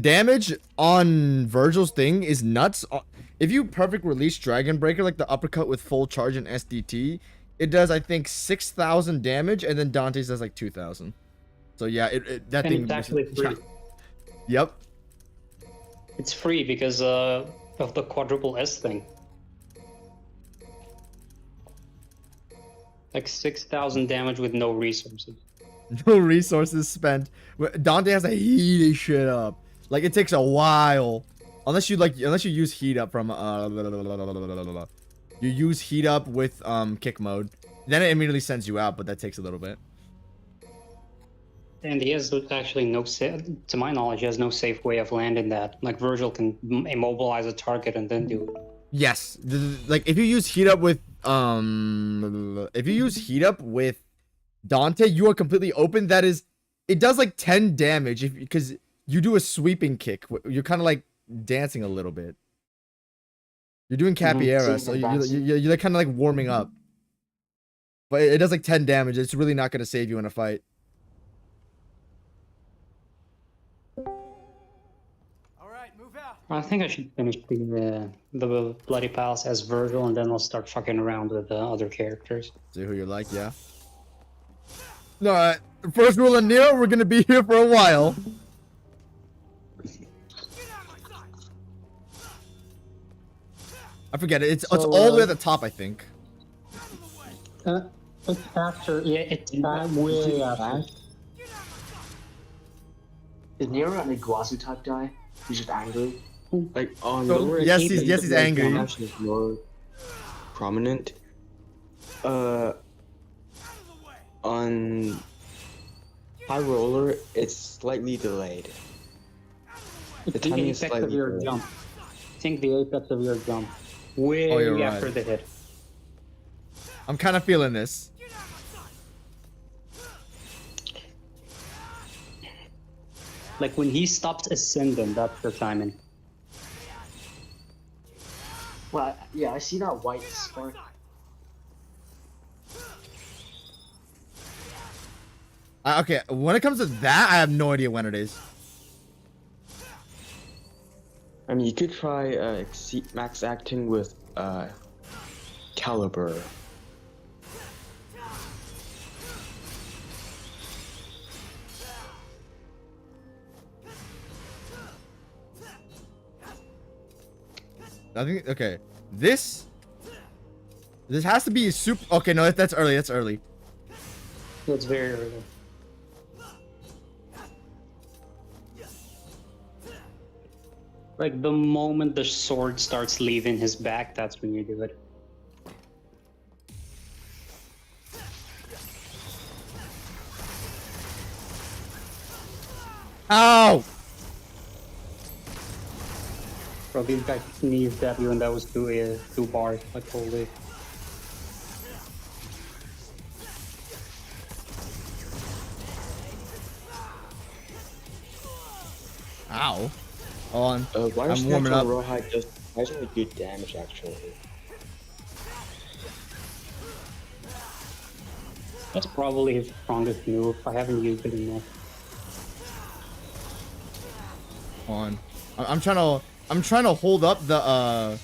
Damage on Virgil's thing is nuts. If you perfect release Dragon Breaker, like the uppercut with full charge and SDT, it does, I think, 6,000 damage, and then Dante's does like 2,000. So yeah, that and thing. it's actually free. Yep. It's free because of the quadruple S thing. Like 6,000 damage with no resources. No resources spent. Dante has to heat his shit up. Like it takes a while, unless you use heat up from you use heat up with kick mode. Then it immediately sends you out, but that takes a little bit. And he has actually no, to my knowledge, he has no safe way of landing that. Like Virgil can immobilize a target and then do it. Yes, like if you use heat up with Dante, you are completely open. That is, it does like 10 damage because you do a sweeping kick. You're kind of like dancing a little bit. You're doing capoeira, so you're kind of like warming up. But it does like 10 damage. It's really not going to save you in a fight. I think I should finish the Bloody Palace as Virgil, and then I'll start fucking around with the other characters. See who you like, yeah. No, first rule of Nero, we're gonna be here for a while. I forget it. It's all the way at the top, I think. It's after. Yeah, it's way after. Is Nero an Iguazu type guy? He's just angry. Like on So, lower yes, he's angry. Is more prominent. On high roller, it's slightly delayed. The timing is slightly of your delayed. Jump. Think the apex of your jump. Way after the hit. I'm kind of feeling this. Like when he stops ascending, that's the timing. Well, yeah, I see that white spark. Okay, when it comes to that, I have no idea when it is. I mean, you could try max acting with caliber. I think, okay, this has to be super. Okay, no, that's early. That's early. It's very early. Like the moment the sword starts leaving his back, that's when you do it. Ow! Bro, these guys sneezed at you and that was two bars, like holy. Ow. Hold on. I'm warming up. Rawhide does surprisingly good damage, actually. That's probably his strongest move. I haven't used it enough. Hold on. I'm trying to hold up the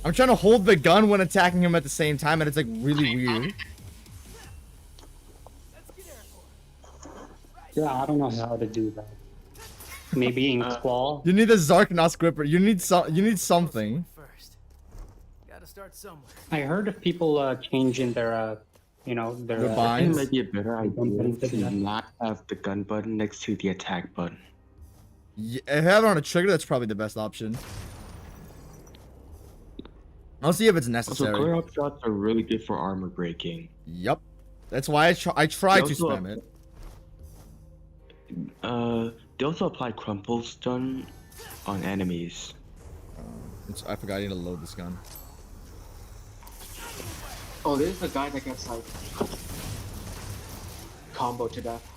I'm trying to hold the gun when attacking him at the same time, and it's like really weird. Yeah, I don't know how to do that. Maybe Ink Squall. You need a Zarknos gripper. You need something. First. Gotta start somewhere. I heard of people changing their their I binds. think it might be a better idea to not have the gun button next to the attack button. Yeah, if you have it on a trigger, that's probably the best option. I'll see if it's necessary. Also, clear up shots are really good for armor breaking. Yep. That's why I try to spam it. They also apply crumple stun on enemies. I forgot I need to load this gun. Oh, there's the guy that gets like combo to death.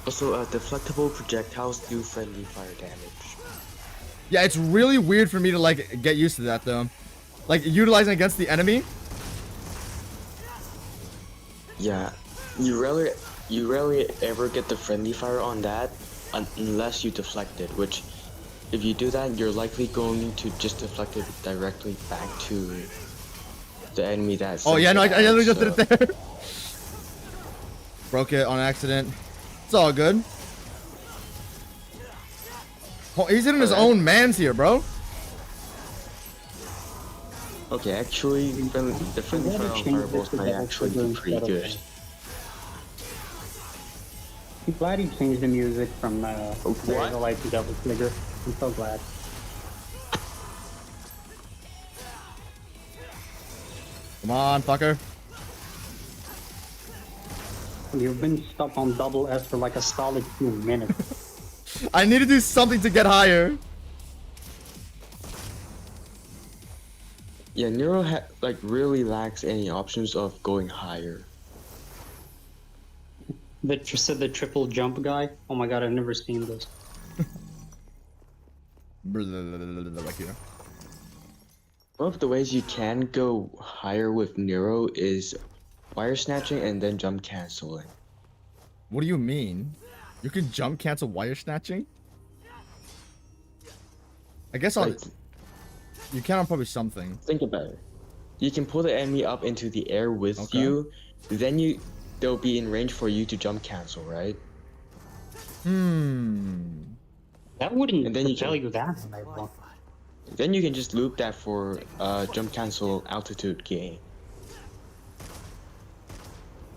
Also, deflectable projectiles do friendly fire damage. Yeah, it's really weird for me to like get used to that though. Like utilizing against the enemy. Yeah, you rarely ever get the friendly fire on that unless you deflect it, which if you do that, you're likely going to just deflect it directly back to the enemy that's. Oh yeah, no, I literally just did it there. Broke it on accident. It's all good. Oh, he's hitting his own mans here, bro. Okay, actually, the friendly fire on fireballs might actually be pretty good. I'm glad he changed the music from Razor Light to Double Trigger. I'm so glad. Come on, fucker. You've been stuck on double S for like a solid 2 minutes. I need to do something to get higher. Yeah, Nero like really lacks any options of going higher. The triple jump guy? Oh my god, I've never seen this. Like here. One of the ways you can go higher with Nero is wire snatching and then jump canceling. What do you mean? You can jump cancel wire snatching? I guess on... Like, you can on probably something. think about it. You can pull the enemy up into the air with you, then they'll be in range for you to jump cancel, right? That wouldn't And then you tell can- you that. Michael. Then you can just loop that for jump cancel altitude gain.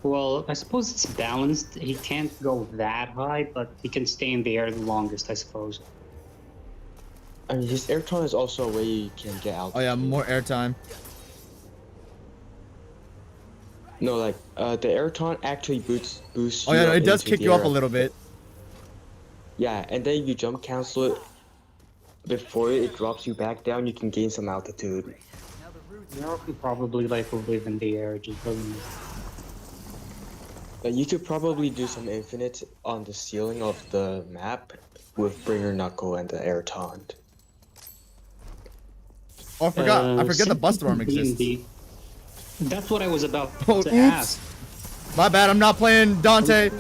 Well, I suppose it's balanced. He can't go that high, but he can stay in the air the longest, I suppose. I mean, his airtron is also a way you can get altitude. Oh yeah, more airtime. No, like the airtron actually boosts. Oh yeah, no, up it does into kick the you up air. a little bit. Yeah, and then you jump cancel it before it drops you back down. You can gain some altitude. Nero can probably like live in the air, just doesn't. You could probably do some infinite on the ceiling of the map with Bringer Knuckle and the air taunt. Oh, I forget the Buster Arm exists. D&D. That's what I was about Oh, to oops. ask. My bad, I'm not playing Dante.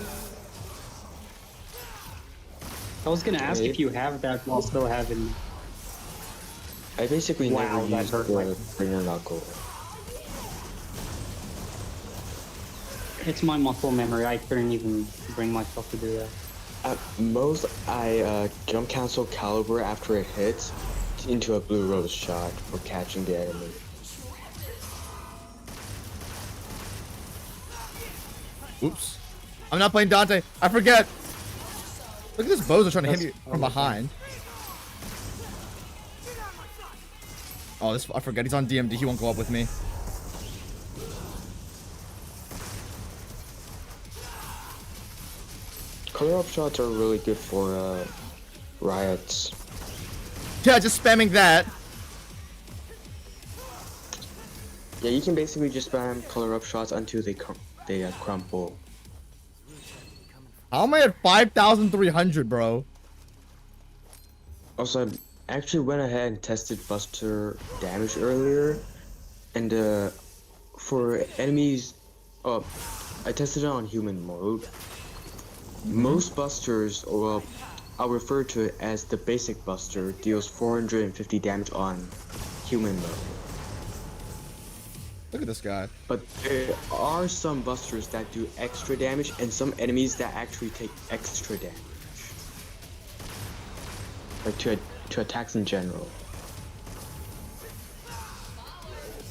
I was gonna ask Okay. if you have that while still having. I basically Wow, never that used hurt the my- Bringer Knuckle. It's my muscle memory. I couldn't even bring myself to do that. At most, I jump cancel caliber after it hits into a blue rose shot for catching the enemy. Oops. I'm not playing Dante. I forget. Look at this Bozo trying to hit me from behind. Oh, this I forget. He's on DMD. He won't go up with me. Color up shots are really good for riots. Yeah, just spamming that. Yeah, you can basically just spam color up shots until they crumple. How am I at 5,300, bro? Also, I actually went ahead and tested Buster damage earlier, and for enemies, I tested it on human mode. Most Busters, well, I'll refer to it as the basic Buster, deals 450 damage on human mode. Look at this guy. But there are some Busters that do extra damage, and some enemies that actually take extra damage. Like to attacks in general.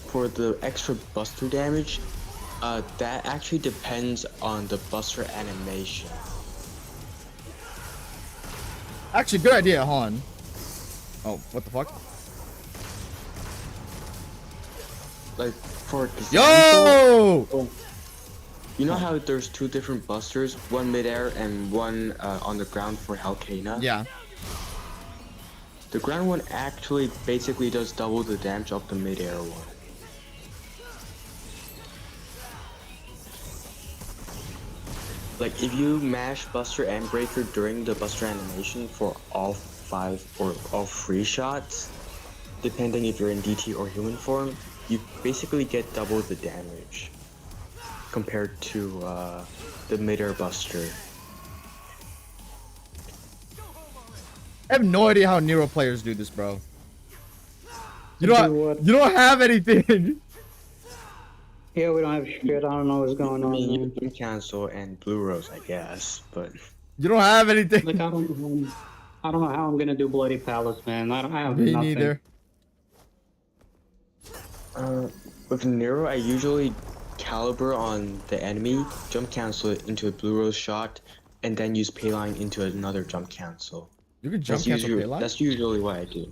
For the extra Buster damage, that actually depends on the Buster animation. Actually, good idea, Han. Oh, what the fuck? Like, for example, Yo! you know how there's two different Busters, one midair and one on the ground for Halcana? Yeah. The ground one actually basically does double the damage of the midair one. Like if you mash Buster and Breaker during the Buster animation for all 5 or all 3 shots, depending if you're in DT or human form, you basically get double the damage compared to the mid-air Buster. I have no idea how Nero players do this, bro. You Do don't. what? You don't have anything. Yeah, we don't have shit. I don't know what's going I on. mean, you Man. can cancel and Blue Rose, I guess, but You don't have anything. Like I don't know how I'm gonna do Bloody Palace, man. I have Me nothing. neither. with Nero, I usually caliber on the enemy, jump cancel it into a Blue Rose shot, and then use Payline into another jump cancel. You can jump cancel Payline? That's usually what I do.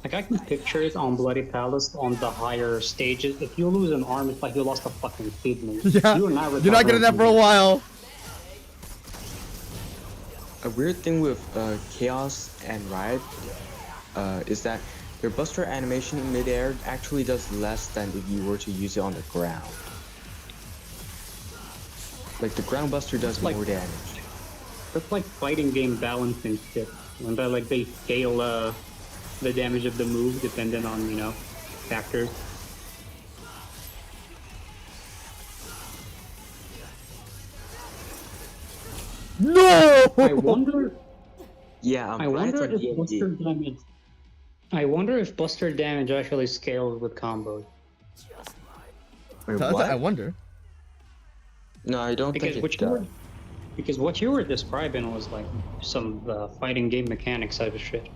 Like I can picture it on Bloody Palace on the higher stages. If you lose an arm, it's like you lost a fucking kidney. Yeah. You're not getting that for a while. A weird thing with Chaos and Riot is that their Buster animation in midair actually does less than if you were to use it on the ground. Like the ground Buster does Like- more damage. That's like fighting game balance and shit. When they scale the damage of the move depending on, you know, factors. No. I wonder Yeah, I wonder Riot's on if Buster D&D. damage I wonder if Buster damage actually scales with combos. Wait, I what? wonder. No, I don't Because think what it you does. were because what you were describing was like some fighting game mechanics type of shit.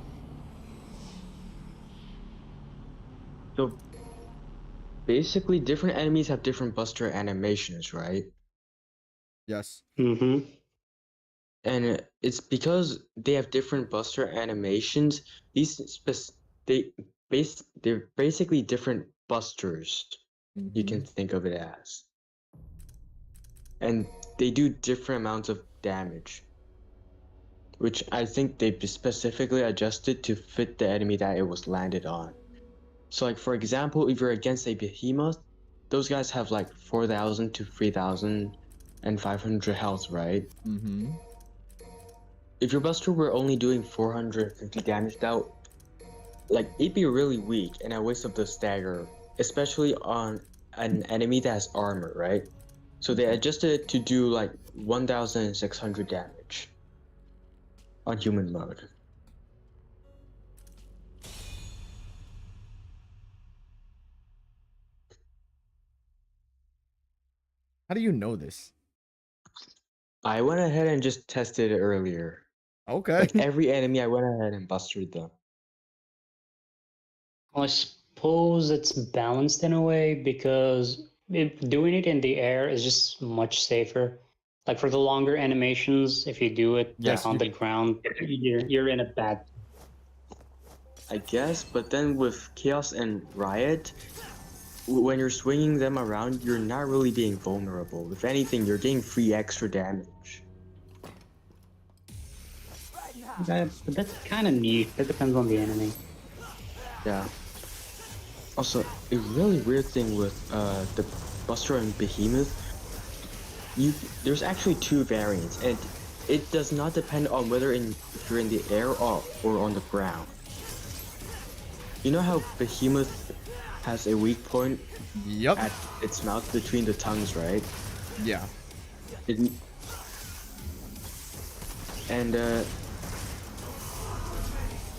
So basically, different enemies have different Buster animations, right? Yes. Mm-hmm. And it's because they have different Buster animations. They're basically different Busters. You can think of it as, and they do different amounts of damage, which I think they specifically adjusted to fit the enemy that it was landed on. So, like for example, if you're against a behemoth, those guys have like 4,000 to 3,500 health, right? Mm-hmm. If your Buster were only doing 450 damage, that like it'd be really weak and a waste of the stagger, especially on an enemy that has armor, right? So they adjusted it to do like 1,600 damage on human mode. How do you know this? I went ahead and just tested it earlier. Okay. Like every enemy, I went ahead and bustered them. I suppose it's balanced in a way because doing it in the air is just much safer. Like for the longer animations, if you do it Yes, like on you- the ground, you're in a bad. I guess, but then with Chaos and Riot, when you're swinging them around, you're not really being vulnerable. If anything, you're getting free extra damage. That's kind of neat. That depends on the enemy. Yeah. Also, a really weird thing with the Buster and Behemoth, there's actually 2 variants, and it does not depend on whether if you're in the air or on the ground. You know how Behemoth has a weak point Yep. at its mouth between the tongues, right? Yeah. And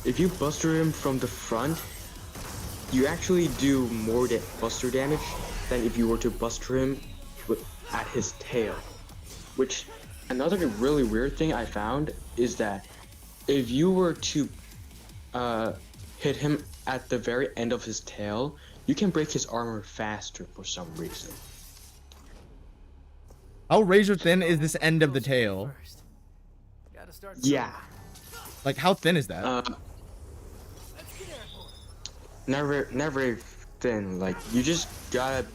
if you Buster him from the front, you actually do more Buster damage than if you were to Buster him at his tail. Which, another really weird thing I found is that if you were to hit him at the very end of his tail, you can break his armor faster for some reason. How razor thin is this end of the tail? First. Gotta start Yeah. Like, how thin is that? Not very thin. Like, you just gotta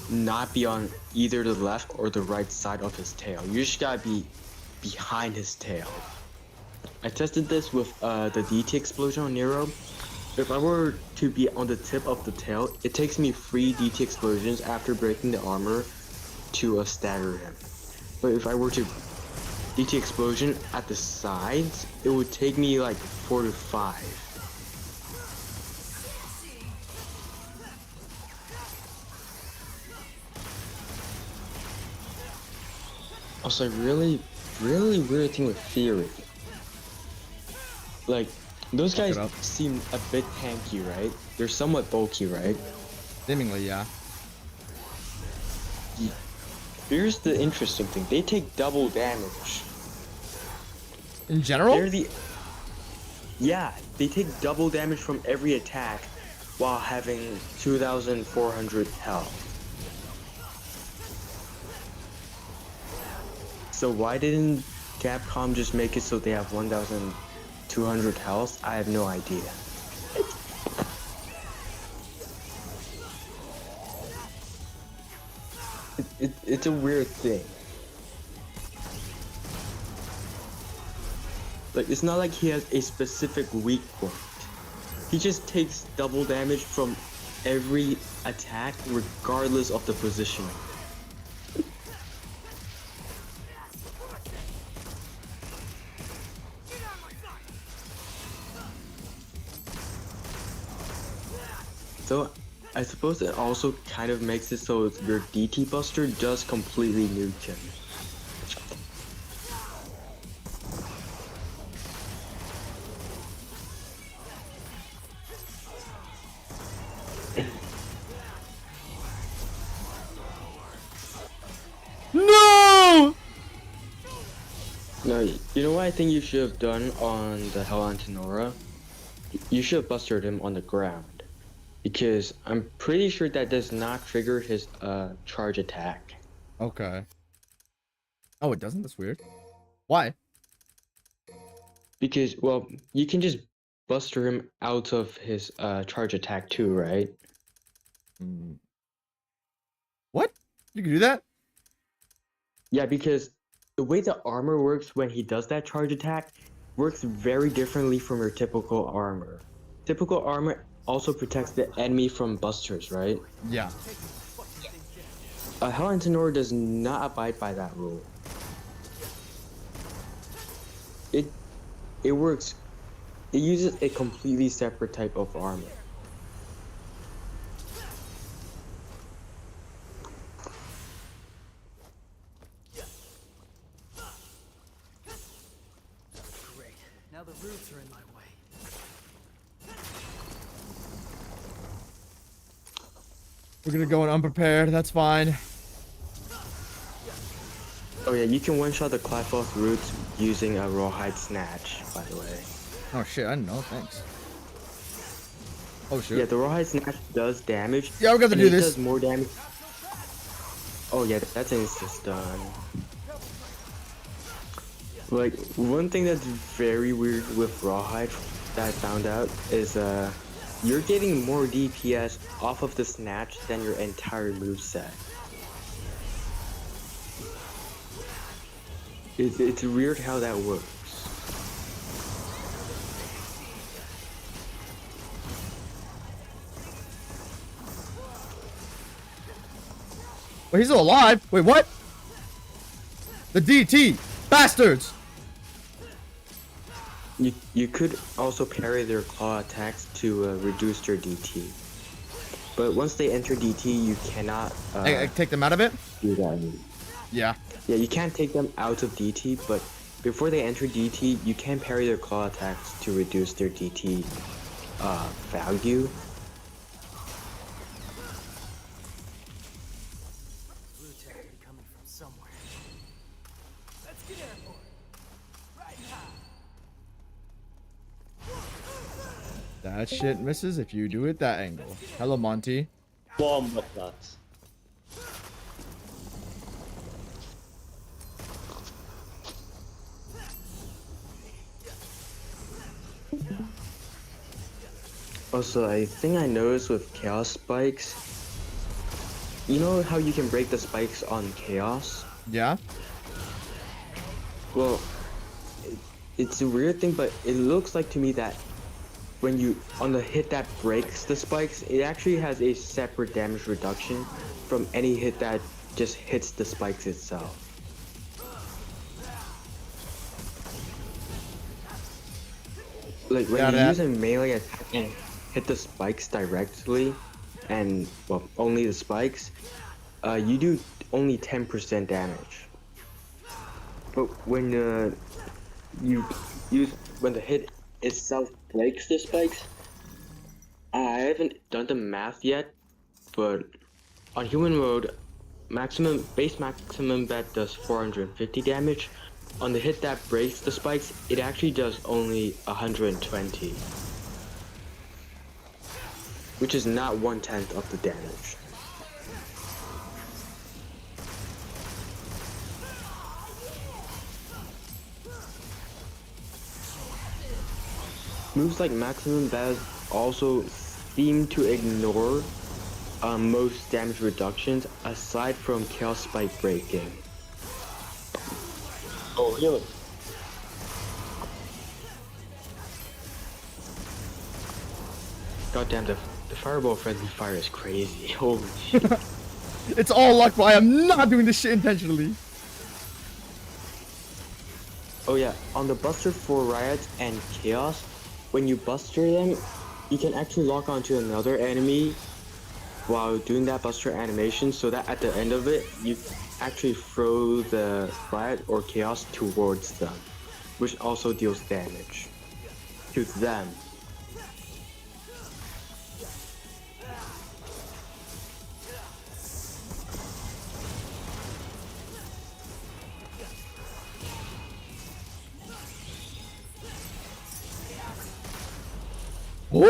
not be on either the left or the right side of his tail. You just gotta be behind his tail. I tested this with the DT explosion on Nero. If I were to be on the tip of the tail, it takes me 3 DT explosions after breaking the armor to stagger him. But if I were to DT explosion at the sides, it would take me like 4 to 5. Also, really weird thing with Fury. Like, those guys seem a bit tanky, right? They're somewhat bulky, right? Seemingly, yeah. Here's the interesting thing. They take double damage. In general? Yeah, they take double damage from every attack while having 2,400 health. So why didn't Capcom just make it so they have 1,200 health? I have no idea. It's a weird thing. Like, it's not like he has a specific weak point. He just takes double damage from every attack regardless of the positioning. So, I suppose it also kind of makes it so your DT Buster does completely nuke him. No! No, you know what I think you should have done on the Hell Antenora? You should have busted him on the ground. Because I'm pretty sure that does not trigger his charge attack. Okay. Oh, it doesn't? That's weird. Why? Because, well, you can just buster him out of his charge attack too, right? What? You can do that? Yeah, because the way the armor works when he does that charge attack works very differently from your typical armor. Typical armor also protects the enemy from busters, right? Yeah. Hell Antenora does not abide by that rule. It works. It uses a completely separate type of armor. Great. Now the roots are in my way. We're gonna go in unprepared. That's fine. Oh yeah, you can one-shot the Clyfoth roots using a rawhide snatch, by the way. Oh shit, I didn't know. Thanks. Oh shoot. Yeah, the rawhide snatch does damage. Yeah, we're gonna and do it this. does more damage. Oh yeah, that's insta-stun. Like, one thing that's very weird with rawhide that I found out is you're getting more DPS off of the snatch than your entire moveset. It's weird how that works. Wait, he's still alive? Wait, what? The DT! Bastards! You could also parry their claw attacks to reduce their DT. But once they enter DT, you cannot I take them out of it? do that. Yeah. Yeah, you can't take them out of DT, but before they enter DT, you can parry their claw attacks to reduce their DT value. Roots have to be coming from somewhere. Let's get airborne. Right now. That shit misses if you do it that angle. Hello, Monty. Bomb of that. Also, I think I noticed with Chaos Spikes, you know how you can break the spikes on Chaos? Yeah? Well, it's a weird thing, but it looks like to me that when you, on the hit that breaks the spikes, it actually has a separate damage reduction from any hit that just hits the spikes itself. Like when Yeah, you that- use a melee attack and hit the spikes directly, and well, only the spikes, you do only 10% damage. But when you use when the hit itself breaks the spikes, I haven't done the math yet, but on human mode, maximum bet does 450 damage. On the hit that breaks the spikes, it actually does only 120, which is not 1/10 of the damage. Moves like maximum bet also seem to ignore most damage reductions aside from Chaos Spike breaking. Oh, really? Goddamn, the fireball friendly fire is crazy. Holy shit. It's all luck, but I am not doing this shit intentionally. Oh yeah, on the Buster for Riot and Chaos, when you Buster them, you can actually lock onto another enemy while doing that Buster animation, so that at the end of it, you actually throw the Riot or Chaos towards them, which also deals damage to them. Woo!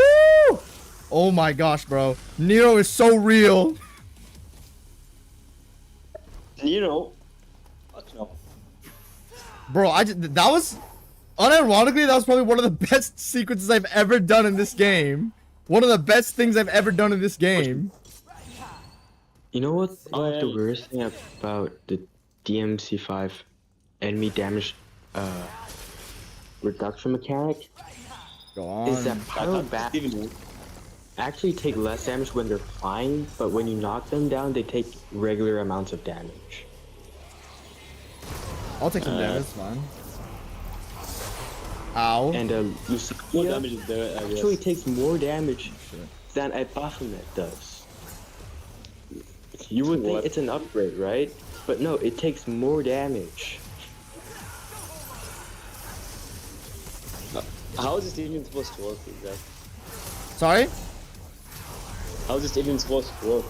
Oh my gosh, bro. Nero is so real. You know. Fuck no. Bro, that was unironically that was probably one of the best sequences I've ever done in this game. One of the best things I've ever done in this game. You know what? Oh, yeah. The worst thing about the DMC5 enemy damage reduction mechanic Go is that on. pyro bats actually take less damage when they're flying, but when you knock them down, they take regular amounts of damage. I'll take some damage, it's fine. Ow. And More Lucia damage is there, I guess. actually takes more damage than a Baphomet does. You would think What? it's an upgrade, right? But no, it takes more damage. How is this even supposed to work exactly? Sorry? How is this even supposed to work?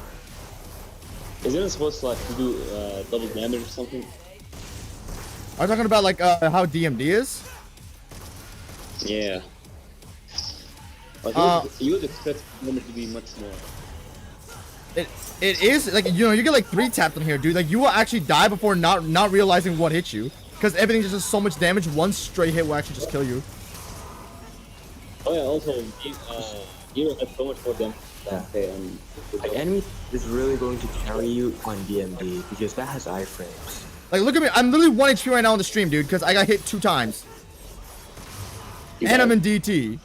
Isn't it supposed to like do double damage or something? Are you talking about like how DMD is? Yeah. Like, you would expect damage to be much more. It is like, you know, you get like 3 tapped on here, dude. Like, you will actually die before not realizing what hit you, because everything just does so much damage. One stray hit will actually just kill you. Oh yeah, also, Nero has so much more damage. Like, enemy is really going to carry you on DMD because that has iframes. Like, look at me. I'm literally 1 HP right now on the stream, dude, because I got hit 2 times. And I'm in DT.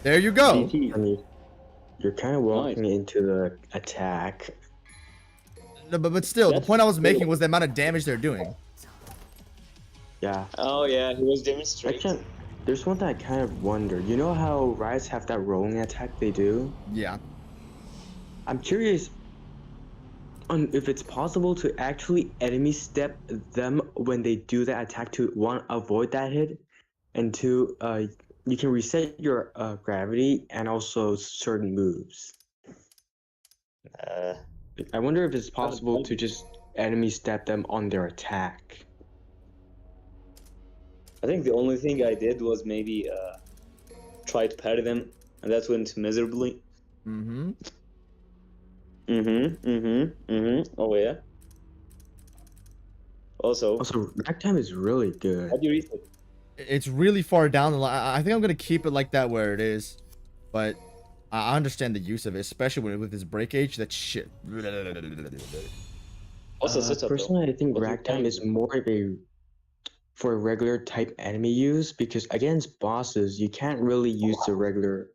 There you go. I mean, you're kind of walking into the attack. No, but still, the point I was making was the amount of damage they're doing. Yeah. Oh yeah, he was demonstrating. Actually, there's one that I kind of wonder. You know how Riots have that rolling attack they do? Yeah. I'm curious on if it's possible to actually enemy step them when they do that attack to, 1, avoid that hit, and 2, you can reset your gravity and also certain moves. I wonder if it's possible to just enemy step them on their attack. I think the only thing I did was maybe try to parry them, and that went miserably. Mm-hmm. Oh yeah. Also, Ragtime is really good. how do you reset? It's really far down the line. I think I'm gonna keep it like that where it is, but I understand the use of it, especially with this break age. That shit. Also, setup, though. Personally, I think What do you Ragtime think? is more of a for a regular type enemy use, because against bosses you can't really use the regular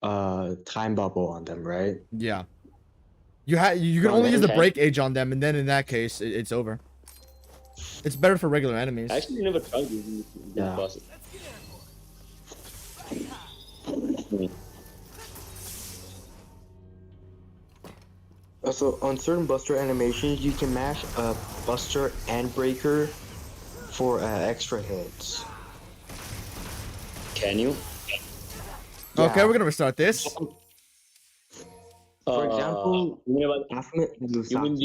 time bubble on them, right? Yeah. You can Oh, only use the okay. break age on them, and then in that case, it's over. It's better for regular enemies. I actually never tried using the Yeah. bosses. Also, on certain Buster animations, you can mash Buster and Breaker for extra hits. Can you? Okay, Yeah. we're gonna restart this. For example, you mean about, Baphomet and you mean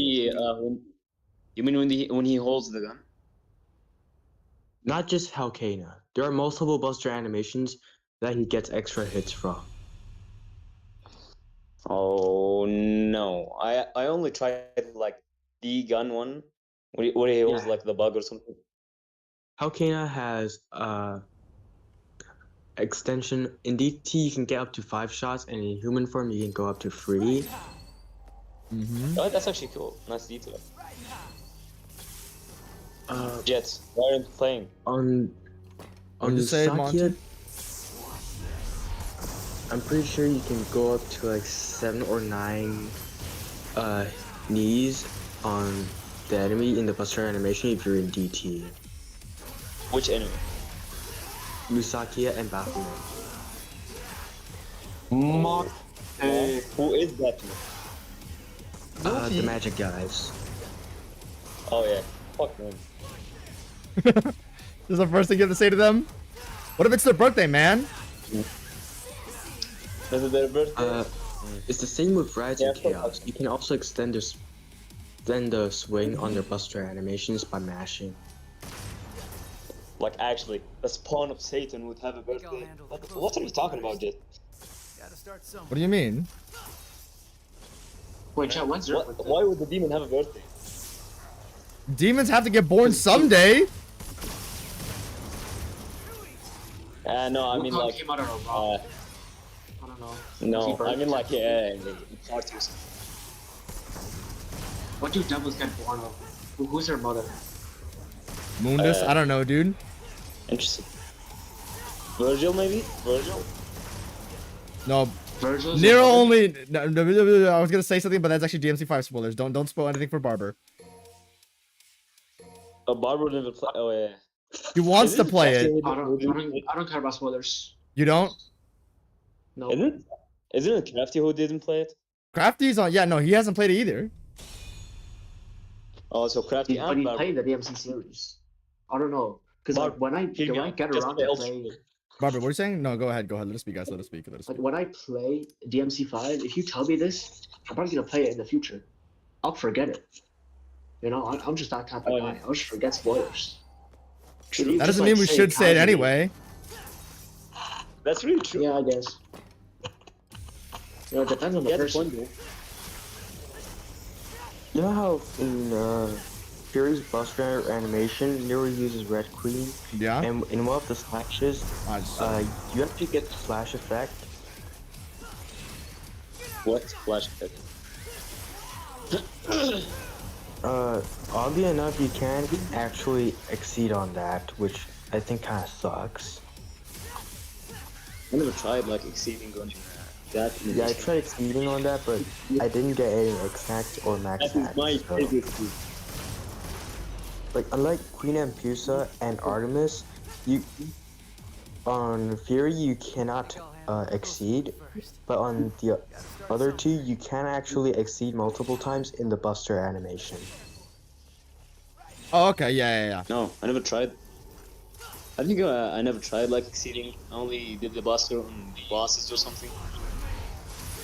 Lusaki. when he holds the gun? Not just Halkana. There are multiple Buster animations that he gets extra hits from. Oh no, I only tried like the gun one, where he holds Yeah. like the bug or something. Halkana has extension. In DT, you can get up to 5 shots, and in human form, you can go up to 3. Mm-hmm. Oh, that's actually cool. Nice detail. Uh, Jets, why aren't you playing? on What'd you say, Monty? Sakia, I'm pretty sure you can go up to like 7 or 9 knees on the enemy in the Buster animation if you're in DT. Which enemy? Lusakia and Baphomet. Who is that? The magic guys. Oh yeah, fuck man. This is the first thing you have to say to them. What if it's their birthday, man? Is it their birthday? It's the same with Rats and Yeah, Chaos. You can also extend the swing on their Buster animations by mashing. Like actually, the spawn of Satan would have a I'll birthday. handle the What are you talking about, Jet? Gotta start somewhere. What do you mean? Wait, chat, when's your birthday? Why would the demon have a birthday? Demons have to get born someday. No, I What mean god like, came out of a rock? I don't know. Was he no, I burned? mean like, yeah, parties. What do devils get born of? Who's their mother? Mundus? I don't know, dude. Interesting. Virgil, maybe? Virgil? No, Virgil's Nero mother? only. No, I was gonna say something, but that's actually DMC5 spoilers. Don't spoil anything for Barber. A barber never play. Oh yeah. He wants to play it. I don't care about spoilers. You don't? No. Isn't it Crafty who didn't play it? Crafty's on. Yeah, no, he hasn't played it either. Oh, so Crafty But and he Barber. played the DMC series. I don't know. Because like when I get just around to failed. play, Barber, what are you saying? No, go ahead. Let us speak, guys. Let us speak. like when I play DMC5, if you tell me this, I'm probably gonna play it in the future. I'll forget it. You know, I'm just that type of Oh, guy. yeah. I'll just forget spoilers. That doesn't mean we should say it anyway. That's really true. Yeah, I guess. You know, it depends on the Yeah, that's person. one though. You know how in Fury's Buster animation, Nero uses Red Queen, Yeah. and in one of the snatches, you have to get the flash effect. What? Flash effect. Oddly enough, you can actually exceed on that, which I think kind of sucks. I never tried like exceeding on that. Yeah, I tried exceeding on that, but I didn't get any X-Max or Max That is Max, my so- favorite food. Like, unlike Queen Ampusa and Artemis, you on Fury you cannot exceed, but on the other two you can actually exceed multiple times in the Buster animation. Oh, okay. Yeah. No, I never tried. I think I never tried like exceeding. I only did the buster on the bosses or something.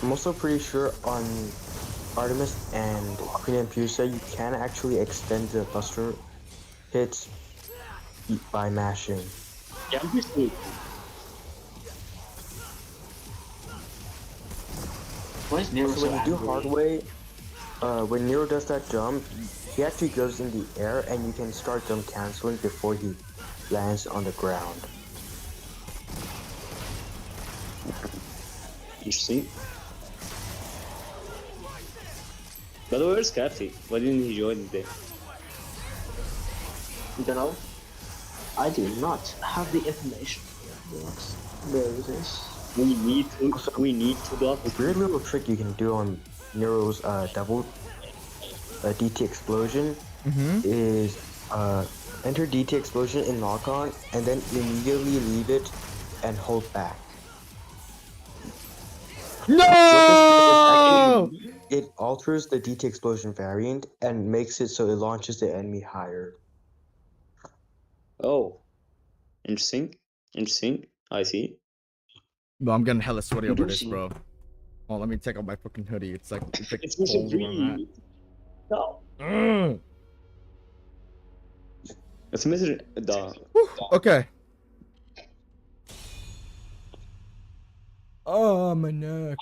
I'm also pretty sure on Artemis and Queen Ampusa you can actually extend the Buster hits by mashing. Yeah, I'm pretty sure. Why is Nero So so when you do angry? hard way, when Nero does that jump, he actually goes in the air and you can start jump canceling before he lands on the ground. Interesting. By the way, where's Crafty? Why didn't he join today? You don't know? I do not have the information. There it is. We need to block A weird little trick you can do on Nero's double DT explosion is enter DT explosion in lock on and then immediately leave it and hold back. No! What this does is actually it alters the DT explosion variant and makes it so it launches the enemy higher. Oh, interesting. Interesting. I see. Bro, I'm getting hella sweaty over this, Juicy. bro. Oh, let me take off my fucking hoodie. It's like It's Mission cold where I'm at. 3. No. Mm. It's Mission. Duh. Okay. Oh, my neck.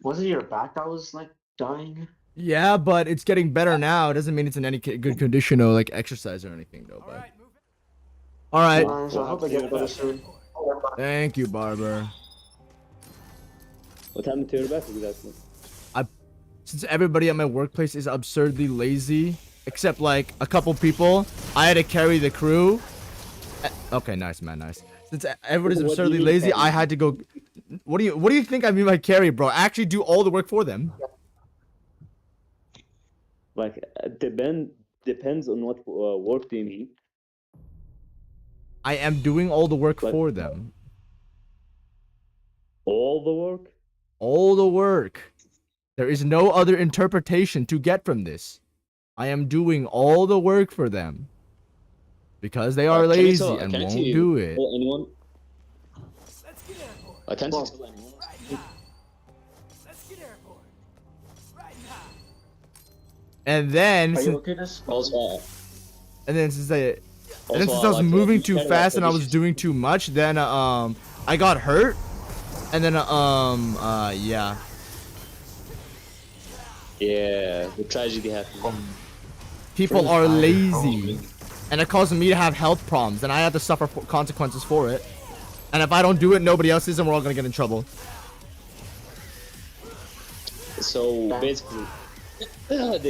Was it your back that was like dying? Yeah, but it's getting better now. It doesn't mean it's in any good condition or like exercise or anything, though. But all right. So I hope I get better soon. Thank you, Barber. What happened to your back exactly? Since everybody at my workplace is absurdly lazy, except like a couple people, I had to carry the crew. Okay, nice, man, nice. Since everybody's What do absurdly you mean lazy, carry? I had to go. What do you think I mean by carry, bro? I actually do all the work for them. Like, depends on what work do you mean? I am doing all the work Like- for them. All the work? All the work. There is no other interpretation to get from this. I am doing all the work for them. Because they are Can you lazy tell- and can you won't tell- do it. tell anyone? Let's get airborne. I can't Well- tell anyone. Right now. Let's get airborne. Right now. And then, Are you since, okay this? Also, since I also, was like, moving you too carry fast out and I was conditions. doing too much, then I got hurt. And then yeah. Yeah, the tragedy happened. People are lazy. And it causes me to have health problems, and I have to suffer consequences for it. And if I don't do it, nobody else is, and we're all gonna get in trouble. So basically, they don't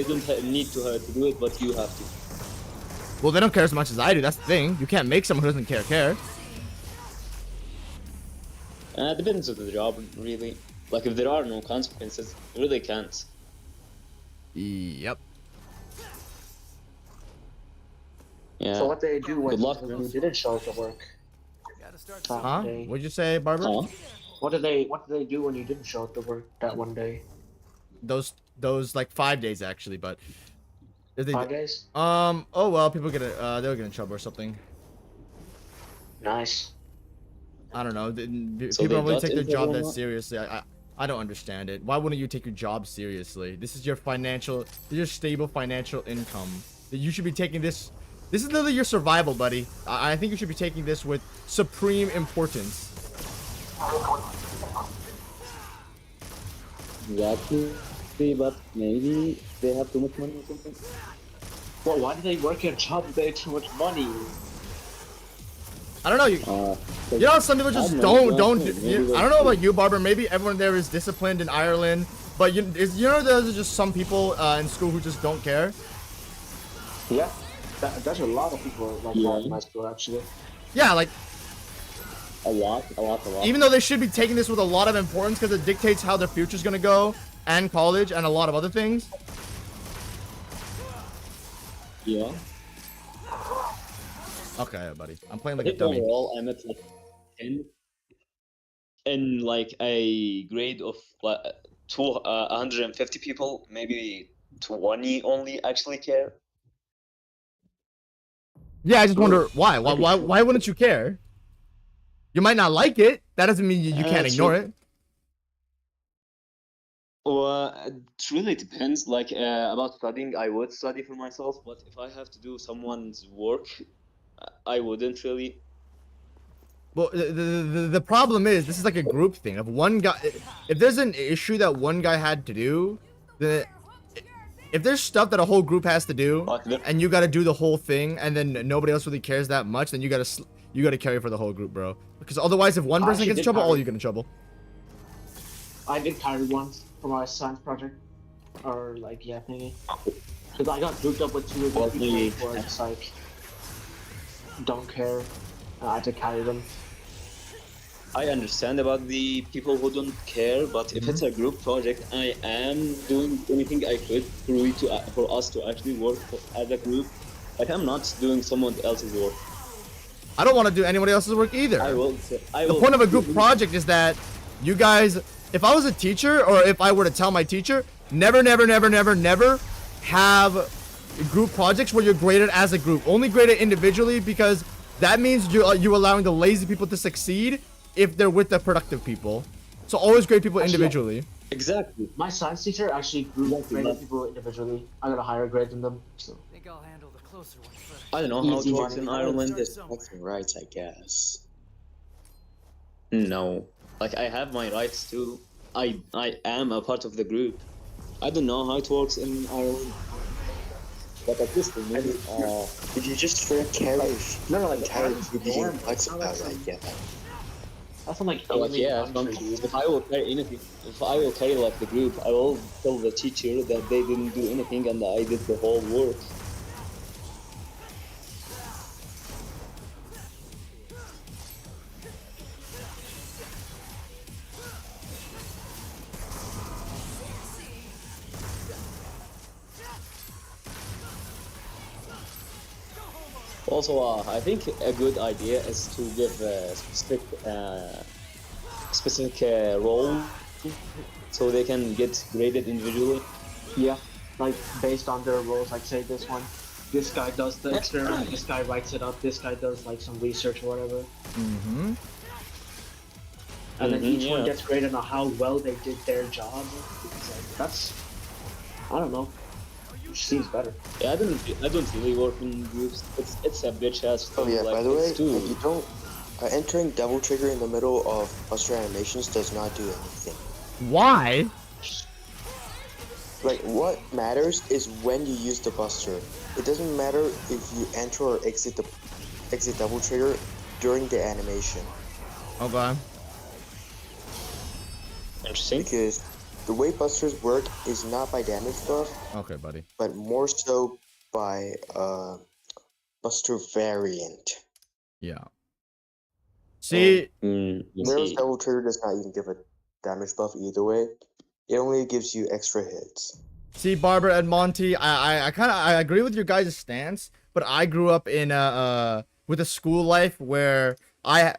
need to do it, but you have to. Well, they don't care as much as I do. That's the thing. You can't make someone who doesn't care. Depends on the job, really. Like, if there are no consequences, you really can't. Yep. Yeah. So what they do when Good luck, you man. didn't show up to work? Gotta start That Huh? day? What'd you say, Barber? Huh? What did they do when you didn't show up to work that one day? Those like 5 days actually, but if they, 5 days? oh well, people get they'll get in trouble or something. Nice. I don't know. So People they don't really got take their in job trouble or that not? seriously. I don't understand it. Why wouldn't you take your job seriously? This is your stable financial income. You should be taking this. This is literally your survival, buddy. I think you should be taking this with supreme importance. Exactly, but maybe they have too much money or something. Well, why do they work at a job if they have too much money? I don't know. You know, some people just don't. I don't know about you, Barber. Maybe everyone there is disciplined in Ireland, but you know, there's just some people in school who just don't care. Yeah, there's a lot of people like that in my school actually. Yeah, like A lot. even though they should be taking this with a lot of importance because it dictates how their future's gonna go, and college, and a lot of other things. Yeah. Okay, buddy. I'm playing like I a think dummy. overall I'm at like 10 in like a grade of like 150 people, maybe 20 only actually care. Yeah, I just wonder why. Why wouldn't you care? You might not like it. That doesn't mean you can't ignore it. Well, it really depends. Like about studying, I would study for myself, but if I have to do someone's work, I wouldn't really. Well, the problem is this is like a group thing. If one guy, if there's an issue that one guy had to do, then if there's stuff that a whole group has to do, Like the- and you got to do the whole thing, and then nobody else really cares that much, then you gotta carry for the whole group, bro. Because otherwise, if one I person actually gets in did trouble, all carry. you get in trouble. I did carry once for my science project, or like yeah, thingy. Because I got grouped up with two Well, other people maybe- who are just like don't care. I had to carry them. I understand about the people who don't care, but if it's a group project, I am doing anything I could for us to actually work as a group. Like I'm not doing someone else's work. I don't want to do anybody else's work either. The point of a group project is that you guys, if I was a teacher or if I were to tell my teacher, never have group projects where you're graded as a group. Only graded individually, because that means you're allowing the lazy people to succeed if they're with the productive people. So always grade people individually. Exactly. My science teacher actually graded people individually. I got a higher grade than them. So. I think I'll handle the closer one first. I don't know how it Easy works money. in Ireland. There's fucking rights, I guess. No, like I have my rights too. I am a part of the group. I don't know how it works in Ireland, but at least in me, If you just straight carry No, like entire Ireland's group norm. using flex It's not powers, like I some- get that. That's from like like alien yeah, country, dude. if I will carry anything, if I will carry like the group, I will tell the teacher that they didn't do anything and I did the whole work. Also, I think a good idea is to give a specific role so they can get graded individually. Yeah, like based on their roles. Like say this one, this guy does the experiment, this guy writes it up, this guy does like some research or whatever, and then each one yeah. gets graded on how well they did their job. It's like, that's, I don't know, seems better. Yeah, I don't really work in groups. It's a bitch ass Oh thing. yeah, like, by the way, it's too. you don't... entering double trigger in the middle of buster animations does not do anything. Why? Like, what matters is when you use the buster. It doesn't matter if you enter or exit double trigger during the animation. Okay. Interesting. Because the way busters work is not by damage buff, Okay, buddy. but more so by buster variant. Yeah. See, You Nero's see. double trigger does not even give a damage buff either way. It only gives you extra hits. See, Barbara and Monty, I agree with your guys' stance, but I grew up in with a school life where I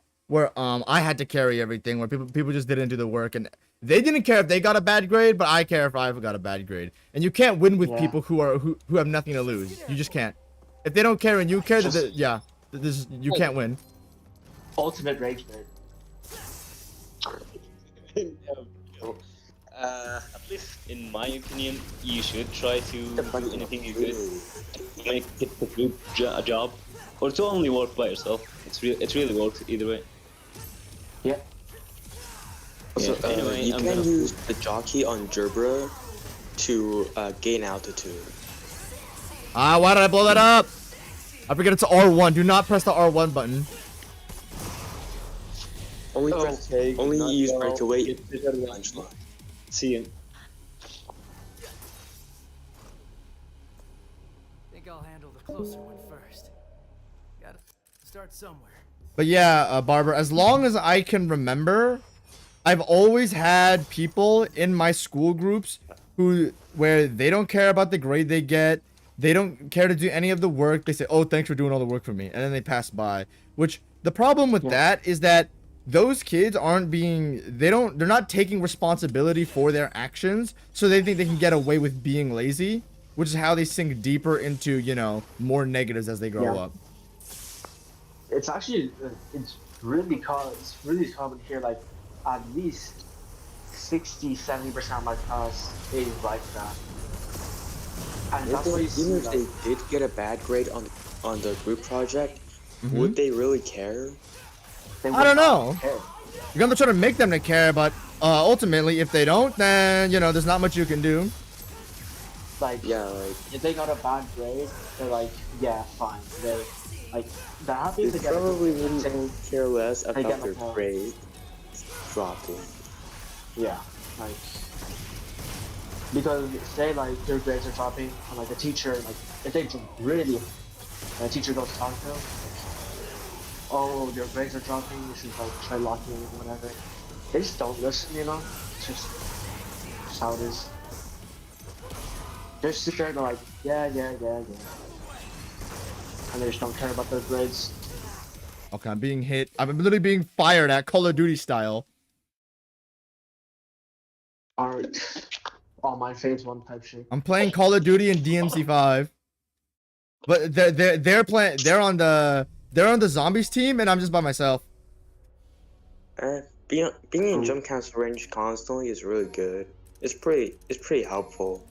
had to carry everything, where people just didn't do the work, and they didn't care if they got a bad grade, but I care if I got a bad grade. And you can't win with Yeah. people who have nothing to lose. You just can't. If they don't care and you care, you can't win. Ultimate rage mode. At least in my opinion, you should try to do anything you could to make it a group job, or to only work by yourself. It really works either way. Yeah. Also, Yeah, anyway, you I'm can gonna- use the jockey on Gerbera to gain altitude. Why did I blow that up? I forget it's R1. Do not press the R1 button. Only Okay, only not use well. breakaway Get better than punchline. See you. Think I'll handle the closer one first. Gotta start somewhere. But yeah, Barbara, as long as I can remember, I've always had people in my school groups where they don't care about the grade they get. They don't care to do any of the work. They say, "Oh, thanks for doing all the work for me," and then they pass by. Which the problem with that is that those kids they're not taking responsibility for their actions, so they think they can get away with being lazy, which is how they sink deeper into, more negatives as they grow Yeah. up. It's actually it's really common here. Like at least 60-70% of my class is like that. And that's why you see Even if like, they did get a bad grade on the group project, would they really care? they I don't would not know. care. You're gonna try to make them to care, but ultimately, if they don't, then there's not much you can do. Like Yeah, like if they got a bad grade, they're like, yeah, fine. They're like they're happy they to get a probably good wouldn't grade. care less get about their like a- grade dropping. Yeah, like because say like their grades are dropping, and like the teacher, like if they really, and the teacher goes to talk to them, oh, their grades are dropping, you should like try locking in or whatever. They just don't listen, you know? It's just how it is. They just sit there and they're like, yeah. And they just don't care about their grades. Okay, I'm being hit. I'm literally being fired at Call of Duty style. Alright. All my phase 1 type shit. I'm playing Call of Duty and DMC5. But they're on the zombies team and I'm just by myself. Being in jump cancel range constantly is really good. It's pretty helpful.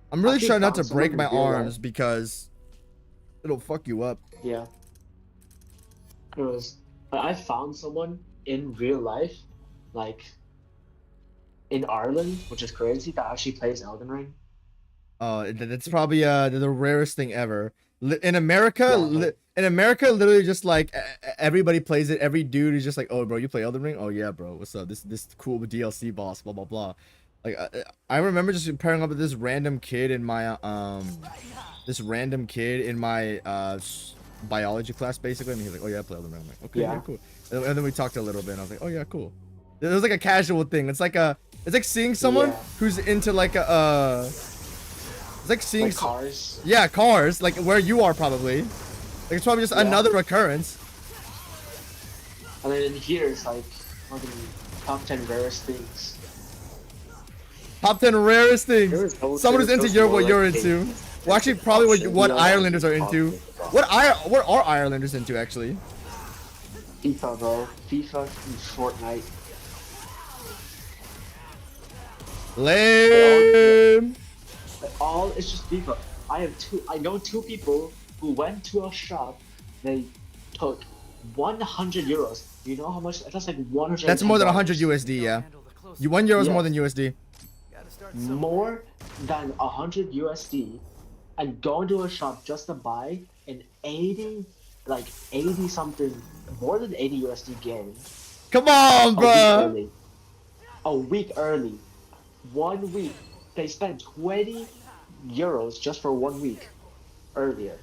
I'm really Actually trying not to found break someone my in real arms life. because it'll fuck you up. Yeah. Because I found someone in real life, like in Ireland, which is crazy, that actually plays Elden Ring. That's probably the rarest thing ever. In America, Yeah, literally just like everybody plays it. Every dude is just like, "Oh, bro, you play Elden Ring? Oh yeah, bro. What's up? This cool DLC boss, blah blah blah." Like I remember just pairing up with this random kid in my biology class basically, and he's like, "Oh yeah, I play Elden Ring." I'm like, "Okay, yeah, cool." And then we talked a little bit, and I was like, "Oh yeah, cool." It was like a casual thing. It's like seeing someone Yeah. who's into like it's like seeing like cars. yeah, cars, like where you are probably. Like it's probably just Yeah. another occurrence. And then in here it's like fucking top 10 rarest things. Top 10 rarest things. There Someone who's was into what more you're like into. a- Well, actually, probably what Yeah. Irelanders are into. What are Irelanders into actually? FIFA, bro. FIFA and Fortnite. Lame. All it's just FIFA. I know two people who went to a shop. They took 100 euros. You know how much? That's like 100. That's more than 100 USD, yeah. You 1 euro is Yeah. more than USD. Gotta start somewhere. More than 100 USD, and go into a shop just to buy an 80 something, more than 80 USD game Come on, a week bro. early. A week early. 1 week. They spent 20 euros just for 1 week earlier.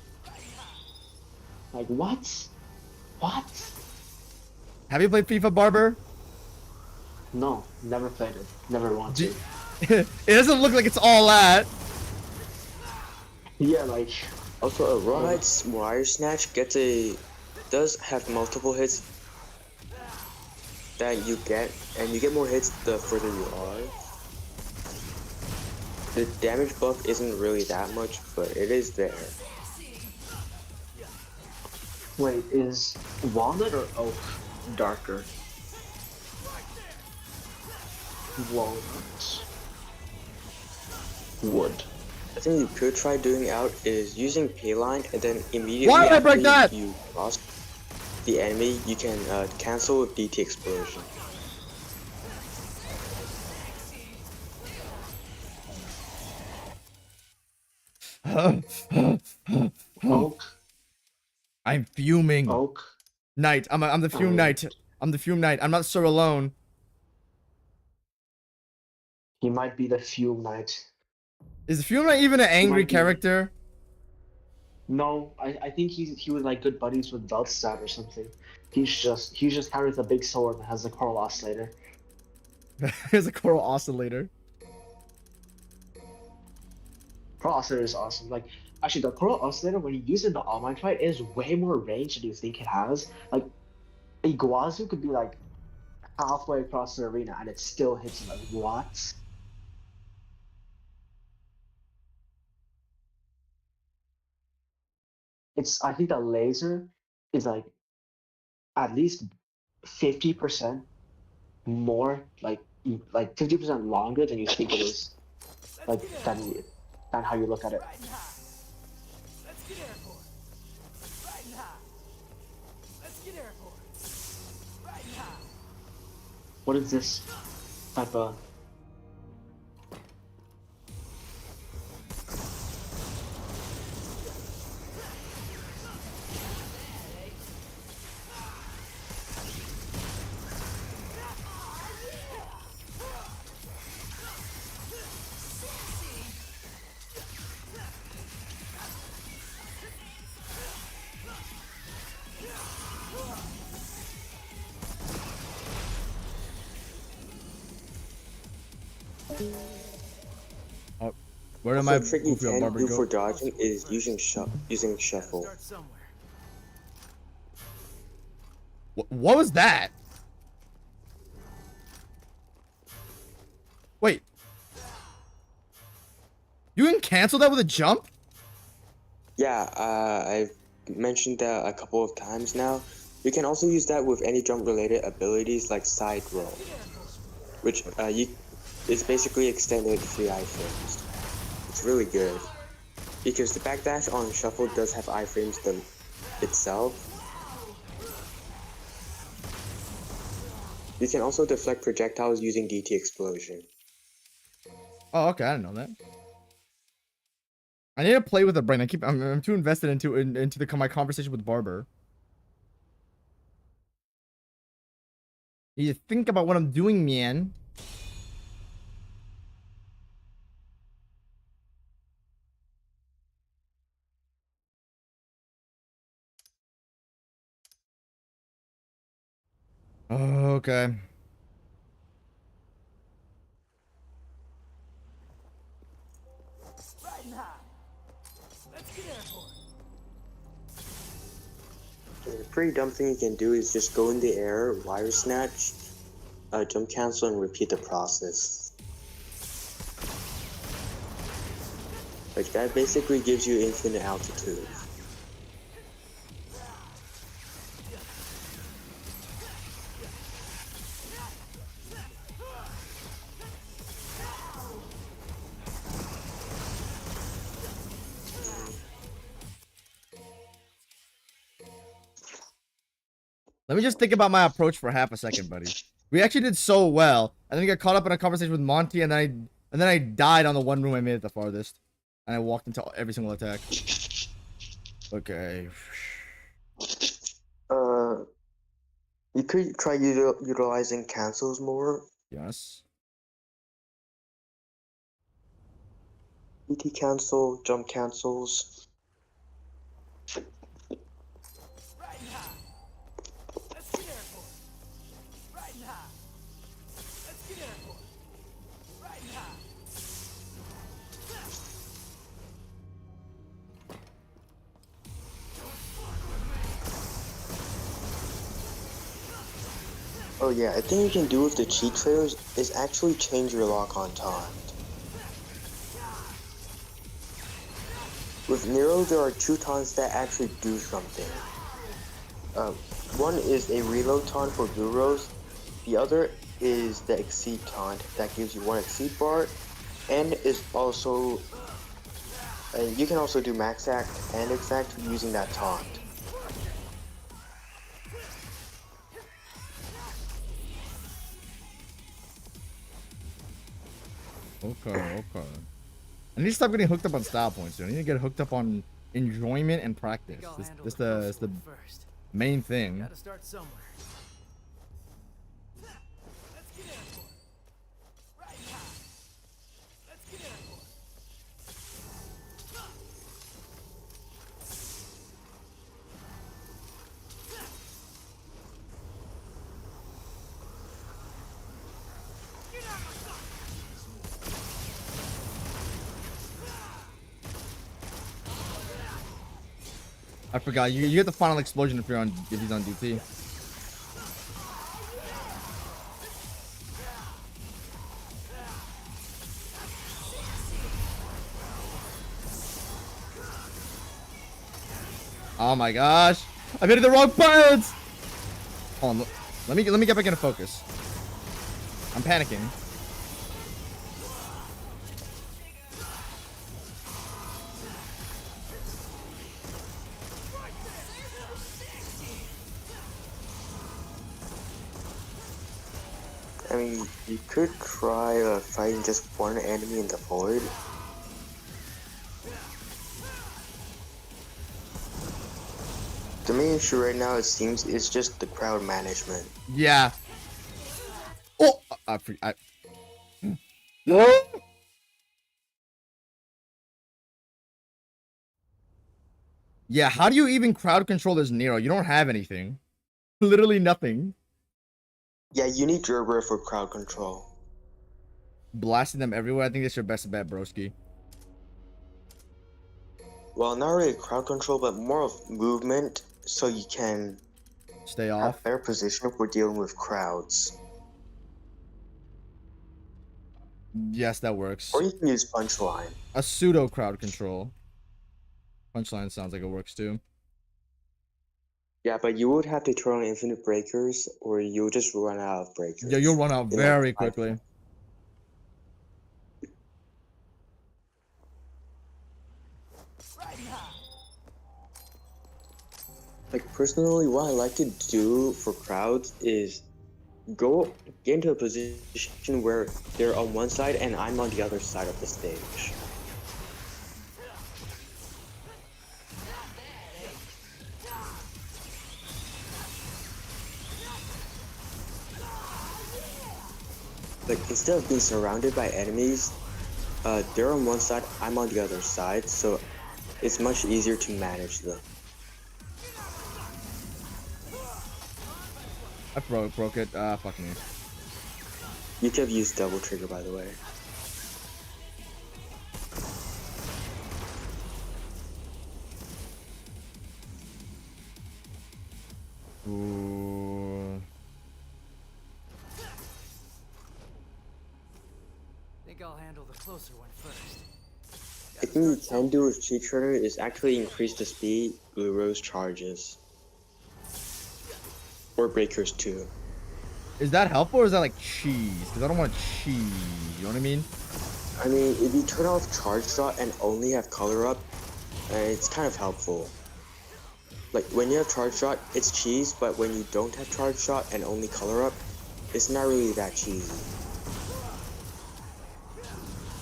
Like what? What? Have you played FIFA, Barber? No, never played it. Never want to. It doesn't look like it's all that. Yeah, like Also, a Rawhide's wire snatch does have multiple hits that you get, and you get more hits the further you are. The damage buff isn't really that much, but it is there. wait, is walnut or oak darker? Walnut. Wood. I think you could try doing out is using Payline, and then immediately Why did I break that? after you cross the enemy, you can cancel with DT Explosion. Oak. I'm fuming. Oak. Knight. I'm the fume knight. I'm the fume knight. I'm not so alone. He might be the fume knight. Is the fume knight even an angry Might be. character? No, I think he was like good buddies with Velstad or something. He just carries a big sword that has a coral oscillator. There's a coral oscillator. Coral oscillator is awesome. Like actually, the coral oscillator when you use it in the online fight is way more range than you think it has. Like Iguazu could be like halfway across the arena and it still hits you. Like what? I think the laser is like at least 50% more, like 50% longer than you think it is. Like than how you look at it. Right now. Let's get airborne. Right now. Let's get airborne. Right now. What is this type of? Oh, where did Also, my a trick you goofy old can barber do go? for dodging is using Gotta shuffle. start somewhere. What was that? Wait. You can cancel that with a jump? Yeah, I've mentioned that a couple of times now. You can also use that with any jump-related abilities like side roll, which is basically extended free iframes. It's really good because the backdash on shuffle does have iframes itself. You can also deflect projectiles using DT explosion. Oh, okay. I didn't know that. I need to play with the brain. I'm too invested into my conversation with Barber. You think about what I'm doing, man. Okay. Riding high. Let's get airborne. The pretty dumb thing you can do is just go in the air, wire snatch, jump cancel, and repeat the process. Like that basically gives you infinite altitude. Let me just think about my approach for half a second, buddy. We actually did so well. And then I got caught up in a conversation with Monty, and then I died on the one room I made it the farthest. And I walked into every single attack. Okay. You could try utilizing cancels more. Yes. DT cancel, jump cancels. Riding high. Let's get airborne. Riding high. Let's get airborne. Riding high. Oh yeah, a thing you can do with the cheat trailers is actually change your lock on time. With Nero, there are two taunts that actually do something. One is a reload taunt for Buros, the other is the exceed taunt that gives you one exceed bar, and is also you can also do max act and exact using that taunt. Okay. I need to stop getting hooked up on style points, dude. I need to get hooked up on enjoyment and practice. Think I'll handle This the is the close one first. main thing. Gotta start somewhere. Let's get airborne. Riding high. Let's get airborne. I forgot. You get the final explosion if he's on DT. Oh my gosh! I hit the wrong buttons. Hold on. Let me get back into focus. I'm panicking. I mean, you could try fighting just one enemy in the void. The main issue right now, it seems, is just the crowd management. Yeah. Oh, No. Yeah, how do you even crowd control this Nero? You don't have anything. Literally nothing. Yeah, you need Gerbera for crowd control. blasting them everywhere, I think that's your best bet, broski. Well, not really crowd control, but more of movement, so you can Stay have off. better position if we're dealing with crowds. Yes, that works. Or you can use punchline. A pseudo crowd control. Punchline sounds like it works too. Yeah, but you would have to turn on infinite breakers, or you'll just run out of breakers. Yeah, you'll run out in, like, very 5 quickly. Riding high. Like, personally, what I like to do for crowds is get into a position where they're on one side and I'm on the other side of the stage. Like, instead of being surrounded by enemies, they're on one side, I'm on the other side, so it's much easier to manage them. I broke it. Ah, fuck me. You could have used double trigger, by the way. Ooh. Think I'll handle the closer one first. The thing you can do with Cheat Shredder is actually increase the speed Blue Rose charges. Or breakers too. Is that helpful or is that like cheese? Because I don't want cheese. You know what I mean? I mean, if you turn off Charge Shot and only have color up, it's kind of helpful. Like, when you have Charge Shot, it's cheese, but when you don't have Charge Shot and only color up, it's not really that cheesy.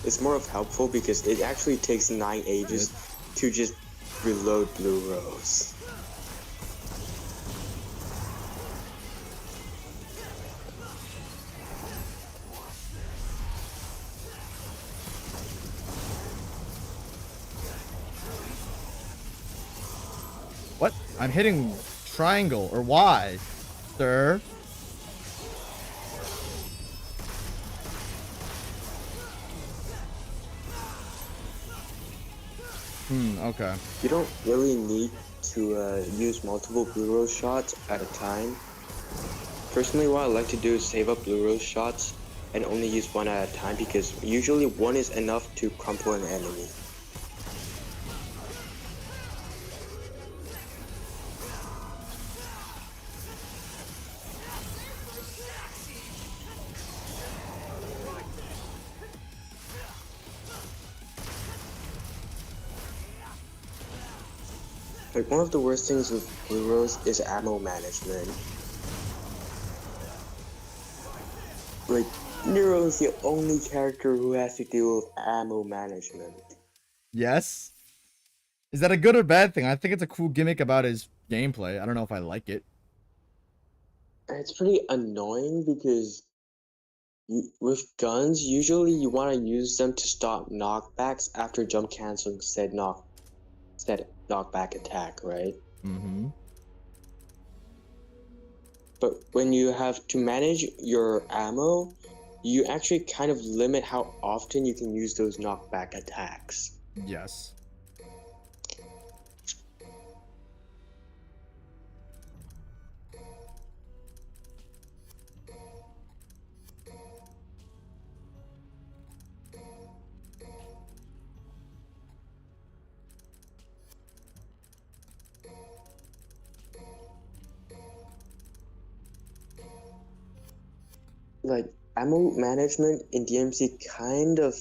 It's more of helpful because it actually takes 9 ages to just reload Blue Rose. What? I'm hitting triangle or Y, sir. Okay. You don't really need to use multiple Blue Rose shots at a time. Personally, what I like to do is save up Blue Rose shots and only use one at a time because usually one is enough to crumple an enemy. Like, one of the worst things with Blue Rose is ammo management. Like, Nero is the only character who has to deal with ammo management. Yes. Is that a good or bad thing? I think it's a cool gimmick about his gameplay. I don't know if I like it. And it's pretty annoying because with guns, usually you want to use them to stop knockbacks after jump canceling said knockback attack, right? Mm-hmm. But when you have to manage your ammo, you actually kind of limit how often you can use those knockback attacks. Yes. Like, ammo management in DMC kind of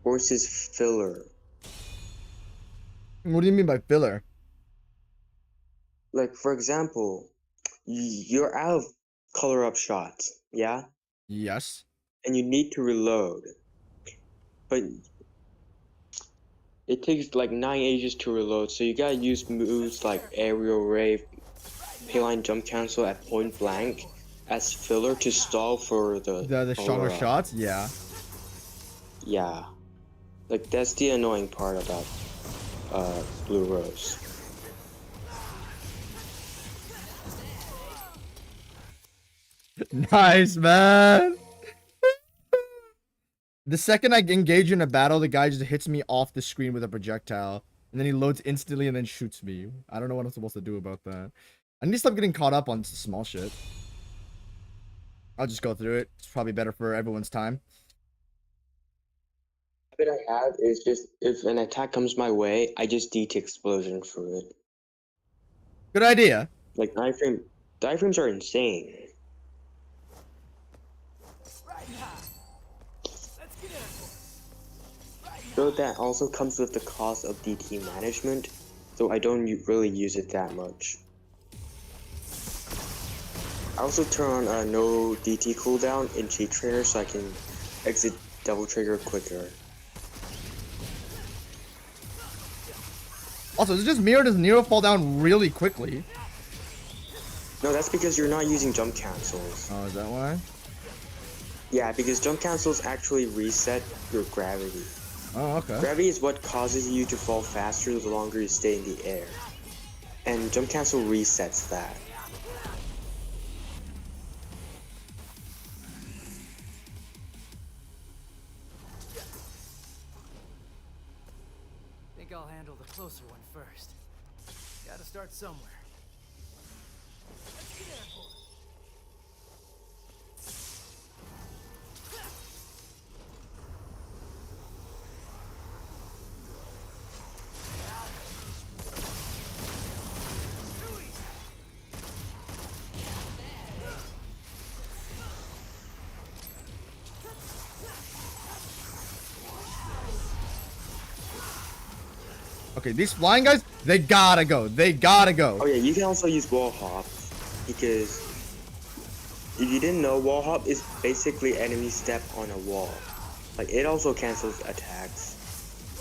forces filler. What do you mean by filler? Like, for example, you're out of color up shots, yeah? Yes. And you need to reload. But it takes like 9 ages to reload, so you gotta use moves like aerial rave, payline jump cancel at point blank as filler to stall for the stronger color up. shots? Yeah. Yeah. Like, that's the annoying part about Blue Rose. Nice, man. The second I engage in a battle, the guy just hits me off the screen with a projectile. And then he loads instantly and then shoots me. I don't know what I'm supposed to do about that. I need to stop getting caught up on small shit. I'll just go through it. It's probably better for everyone's time. Habit I have is just if an attack comes my way, I just DT explosion for it. Good idea. Like diaphragms are insane. Right now. Let's get airborne. Right now. Though that also comes with the cost of DT management, so I don't really use it that much. I also turn on a no DT cooldown in Cheat Trainer so I can exit double trigger quicker. Also, is it just me or does Nero fall down really quickly? No, that's because you're not using jump cancels. Oh, is that why? Yeah, because jump cancels actually reset your gravity. Oh, okay. Gravity is what causes you to fall faster the longer you stay in the air. And jump cancel resets that. Think I'll handle the closer one first. Gotta start somewhere. Let's get airborne. Okay, these flying guys, they gotta go. They gotta go. Oh yeah, you can also use wall hop, because if you didn't know, wall hop is basically enemy step on a wall. Like, it also cancels attacks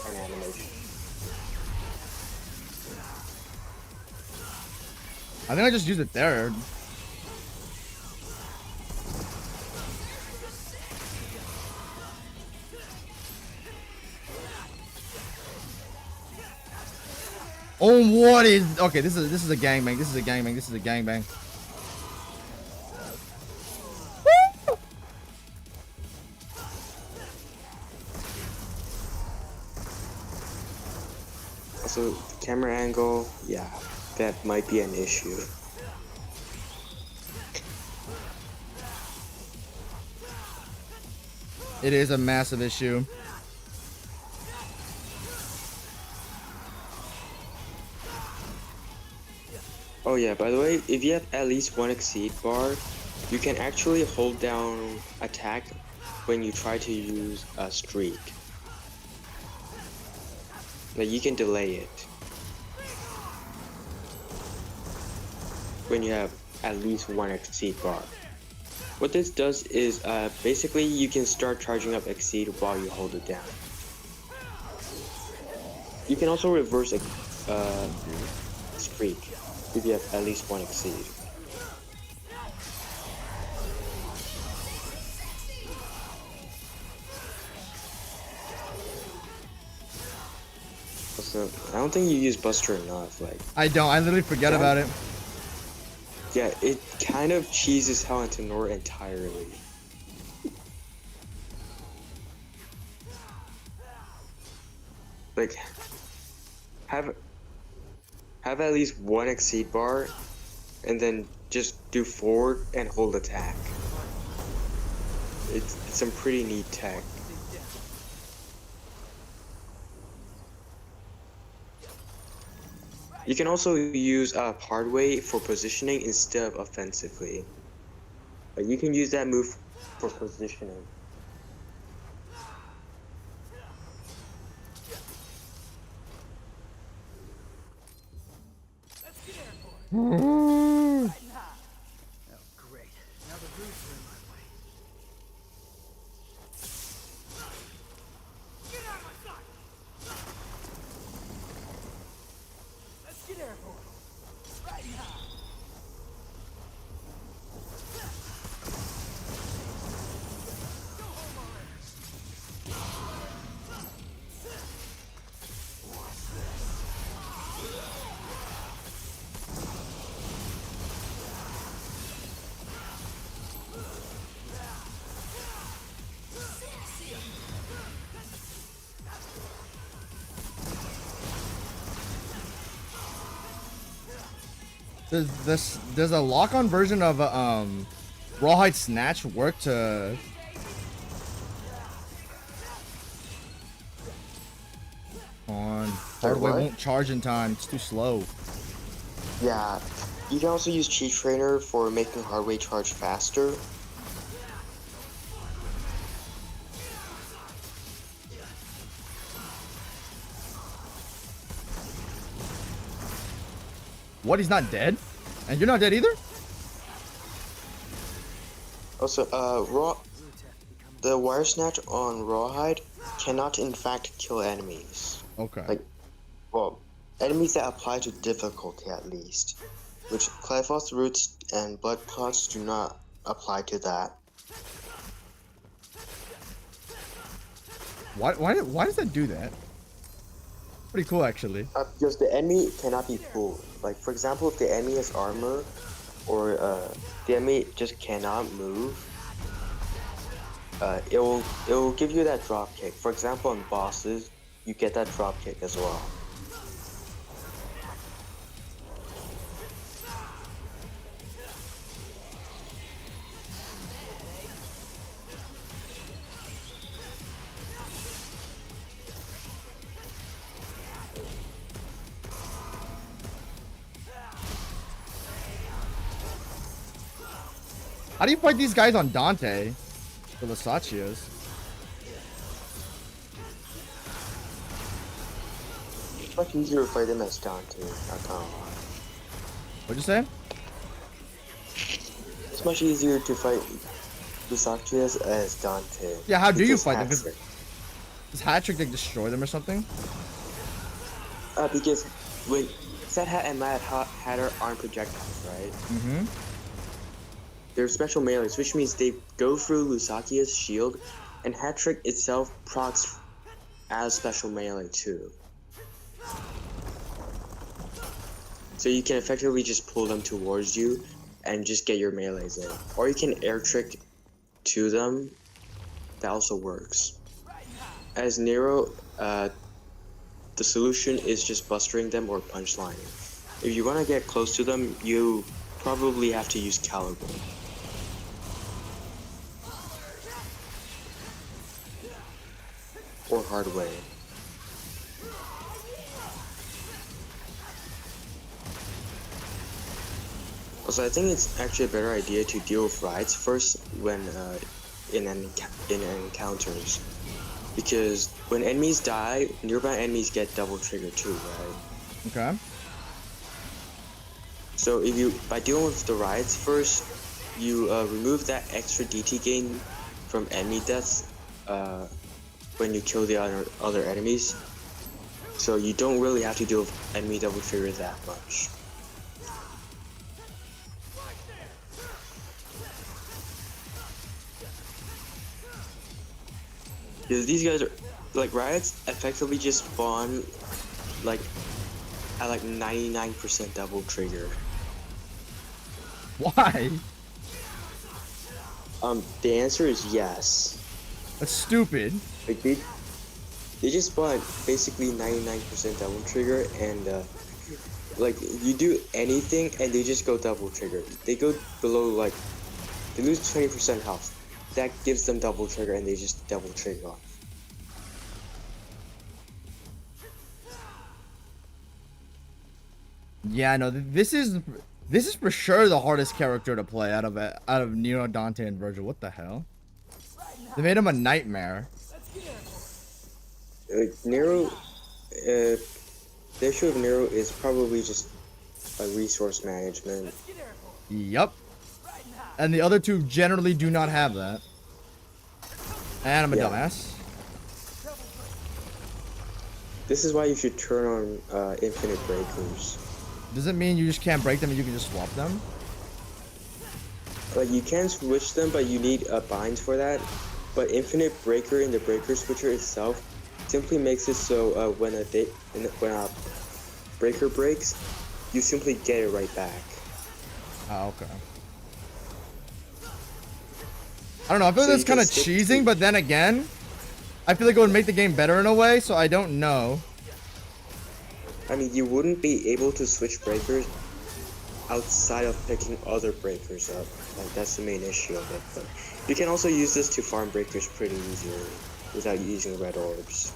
and animation. I think I just used it there. Oh, what is? Okay, this is a gangbang. This is a gangbang. This is a gangbang. Woo! Also, camera angle, yeah, that might be an issue. It is a massive issue. Oh yeah, by the way, if you have at least one exceed bar, you can actually hold down attack when you try to use a streak. Like, you can delay it when you have at least one exceed bar. What this does is basically you can start charging up exceed while you hold it down. You can also reverse a streak if you have at least one exceed. Also, I don't think you use Buster enough. Like, I don't. I literally forget Yeah. about it. yeah, it kind of cheeses hell into Nora entirely. Like, have at least one exceed bar, and then just do forward and hold attack. It's some pretty neat tech. You can also use hardway for positioning instead of offensively. You can use that move for positioning. Let's get airborne. Right now. Oh, great. Now the roots are in my way. Get out of my sight. Let's get airborne. Right now. Go home already. Does a lock-on version of Rawhide Snatch work to? On hardway what? won't charge in time. It's too slow. Yeah, you can also use Cheat Trainer for making hardway charge faster. What? He's not dead, and you're not dead either. Also, the wire snatch on Rawhide cannot in fact kill enemies. Okay. Like, well, enemies that apply to difficulty at least, which Clyphos Roots and Blood Clots do not apply to that. Why does that do that? Pretty cool, actually. Because the enemy cannot be pulled. Like, for example, if the enemy has armor, or the enemy just cannot move, it will give you that drop kick. For example, on bosses, you get that drop kick as well. How do you fight these guys on Dante? The Lasachios. It's much easier to fight them as Dante, not gonna lie. What'd you say? It's much easier to fight Lusachias as Dante. Yeah, how do you Because fight them? Hat-trick. Does Hat Trick like destroy them or something? Because when Set Hat and Mad Hatter aren't projectiles, right? Mm-hmm. They're special melees, which means they go through Lusakia's shield, and Hat Trick itself procs as special melee too. So you can effectively just pull them towards you and just get your melees in. Or you can air trick to them. That also works. As Nero, the solution is just bustering them or punchlining. If you want to get close to them, you probably have to use Caliber. Or Hardway. Also, I think it's actually a better idea to deal with rides first when in encounters, because when enemies die, nearby enemies get double triggered too, right? Okay. So if you, by dealing with the rides first, you remove that extra DT gain from enemy deaths when you kill the other enemies. So you don't really have to deal with enemy double trigger that much. Because these guys are, like, riots effectively just spawn like at like 99% double trigger. Why? The answer is yes. That's stupid. Like they just spawn basically 99% double trigger, and like you do anything and they just go double trigger. They go below, like they lose 20% health. That gives them double trigger and they just double trigger off. Yeah, no. This is for sure the hardest character to play out of Nero, Dante, and Virgil. What the hell? They made him a nightmare. Nero, the issue of Nero is probably just a resource management. Yup. And the other two generally do not have that. And I'm a Yeah. dumbass. This is why you should turn on infinite breakers. Does it mean you just can't break them and you can just swap them? Like you can switch them, but you need binds for that. But infinite breaker in the breaker switcher itself simply makes it so when a breaker breaks, you simply get it right back. Oh, okay. I don't know. I feel So like that's you can kind of skip cheesing, to- but then again, I feel like it would make the game better in a way. So I don't know. I mean, you wouldn't be able to switch breakers outside of picking other breakers up. Like that's the main issue of it. But you can also use this to farm breakers pretty easily without using red orbs.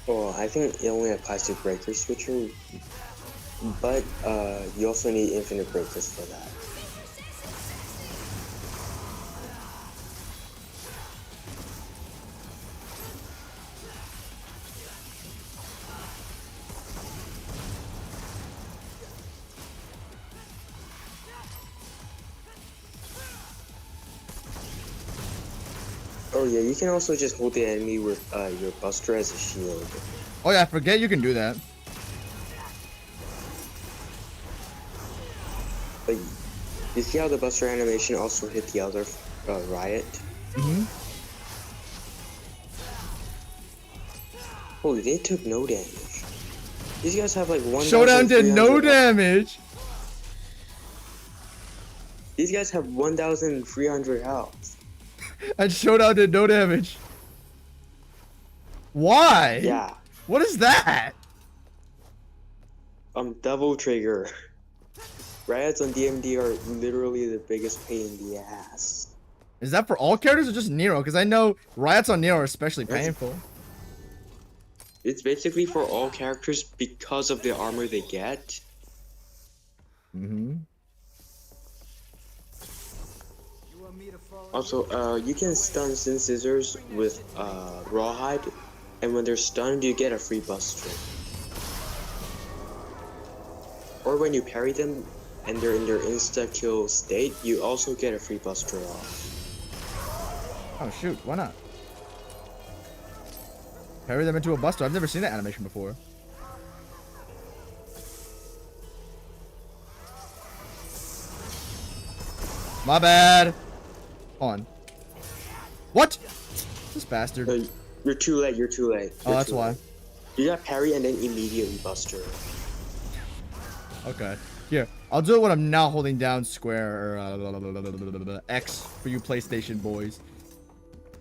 Well, I think it only applies to breaker switcher, but you also need infinite breakers for that. Oh yeah, you can also just hold the enemy with your Buster as a shield. Oh yeah, I forget you can do that. But you see how the Buster animation also hit the other riot? Mm-hmm. Holy, they took no damage. These guys have like 1,300 Showdown did no damage. These guys have 1,300 health. And Showdown did no damage. Why? Yeah. What is that? Double trigger. Riots on DMD are literally the biggest pain in the ass. Is that for all characters or just Nero? Because I know riots on Nero are especially painful. It's basically for all characters because of the armor they get. Mm-hmm. Also, you can stun Sin Scissors with Rawhide, and when they're stunned, you get a free buster. Or when you parry them and they're in their insta-kill state, you also get a free buster off. Oh shoot, why not? Parry them into a buster. I've never seen that animation before. My bad. On. What? This bastard. You're too late, you're too late. Oh, that's why. You got parry and then immediately buster. Okay. Here, I'll do it when I'm now holding down square or X for you PlayStation boys.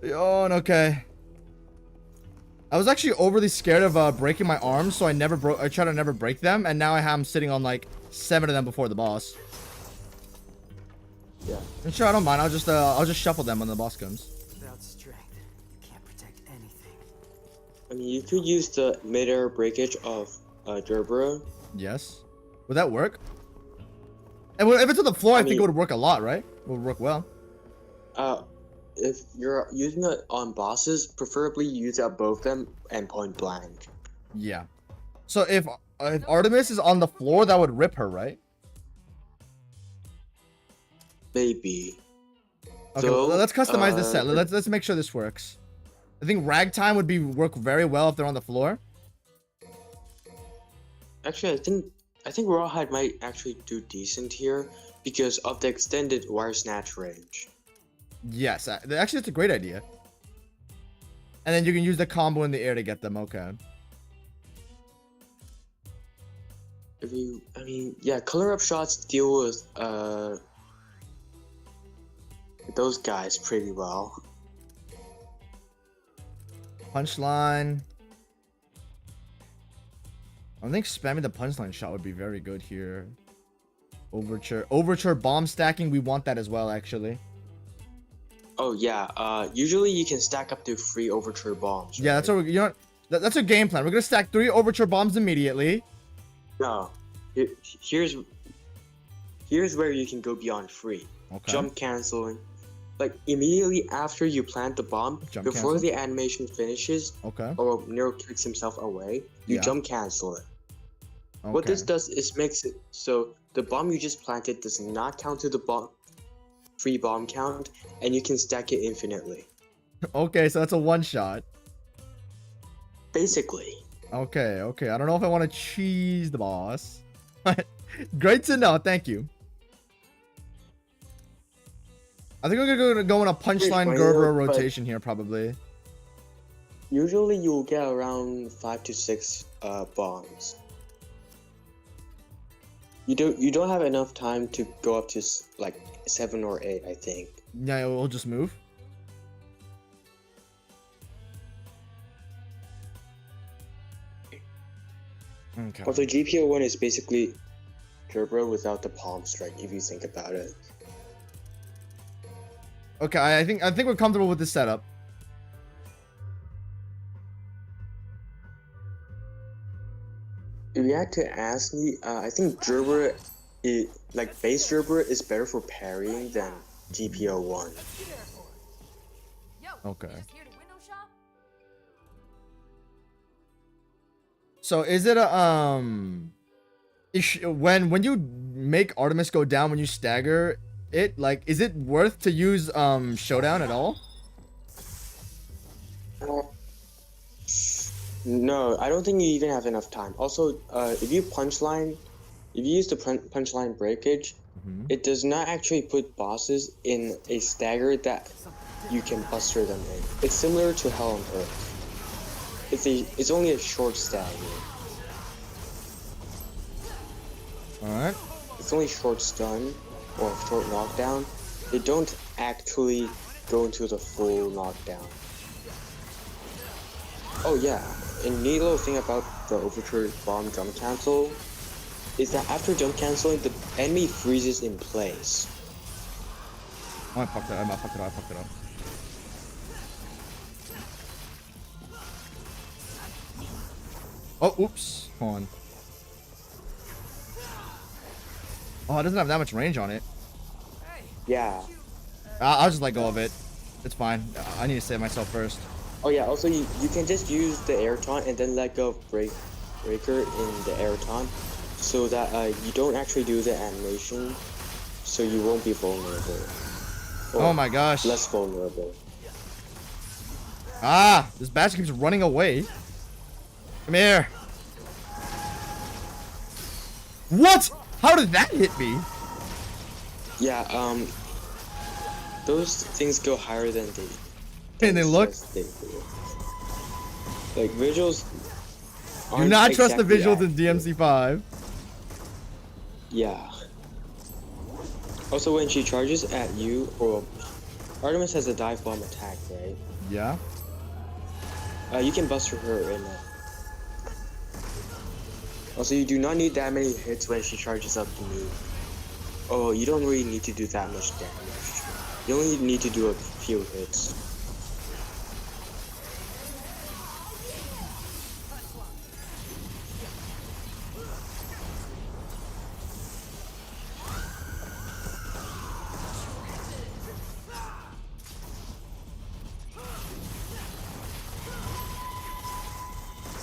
Oh, okay. I was actually overly scared of breaking my arms, so I tried to never break them, and now I'm sitting on like 7 of them before the boss. Yeah. And sure, I don't mind. I'll just shuffle them when the boss comes. Without strength, you can't protect anything. I mean, you could use the mid-air breakage of Gerbera. Yes. Would that work? And if it's on the floor, I think mean, it would work a lot, right? It would work well. If you're using it on bosses, preferably use it both them and point blank. Yeah. So if Artemis is on the floor, that would rip her, right? Maybe. Okay, So, well, let's customize this set. Let's make sure this works. I think Ragtime would work very well if they're on the floor. Actually, I think Rawhide might actually do decent here because of the extended wire snatch range. Yes, actually, that's a great idea. And then you can use the combo in the air to get them. Okay. I mean, yeah, color up shots deal with those guys pretty well. Punchline. I think spamming the punchline shot would be very good here. Overture bomb stacking. We want that as well, actually. Oh yeah. Usually you can stack up to 3 overture bombs. Yeah, right? that's that's our game plan. We're gonna stack 3 overture bombs immediately. No. Here's where you can go beyond 3. Okay. Jump canceling. Like immediately after you plant the bomb, Jump before cancel? the animation finishes, Okay. or Nero kicks himself away, you Yeah. jump cancel it. Okay. What this does is makes it so the bomb you just planted does not count to the free bomb count, and you can stack it infinitely. Okay, so that's a one shot. Basically. Okay. I don't know if I want to cheese the boss. Great to know. Thank you. I think we're gonna go in a punchline Wait, Gerbera but- rotation here, probably. Usually you'll get around 5 to 6 bombs. You don't have enough time to go up to like 7 or 8, I think. Yeah, we'll just move. Okay. Also, GPO 1 is basically Gerbera without the palm strike, if you think about it. Okay, I think we're comfortable with this setup. If you had to ask me, I think Gerbera, like base Gerbera, is better for parrying than GPO 1. Let's get airborne. Yo, Okay. you just here to window shop? So is it a when you make Artemis go down when you stagger it, like, is it worth to use showdown at all? No, I don't think you even have enough time. Also, if you use the punchline breakage, it does not actually put bosses in a stagger that you can buster them in. It's similar to Hell on Earth. It's only a short stagger. All right. It's only short stun or short knockdown. They don't actually go into the full knockdown. Oh yeah, and neat little thing about the Overture bomb jump cancel is that after jump canceling, the enemy freezes in place. Oh, I fucked it. I fucked it up. Oh, oops. Hold on. Oh, it doesn't have that much range on it. Yeah. I'll just let go of it. It's fine. I need to save myself first. Oh yeah, also you can just use the air taunt and then let go of breaker in the air taunt so that you don't actually do the animation, so you won't be vulnerable. Oh my gosh. Less vulnerable. Ah, this badge keeps running away. Come here. What? How did that hit me? Yeah, those things go higher than And they look. Like visuals. Do not trust the exactly visuals in accurate. DMC5. Yeah. Also, when she charges at you, or Artemis has a dive bomb attack, right? Yeah. You can buster her in it. Also, you do not need that many hits when she charges up the move. Oh, you don't really need to do that much damage. You only need to do a few hits.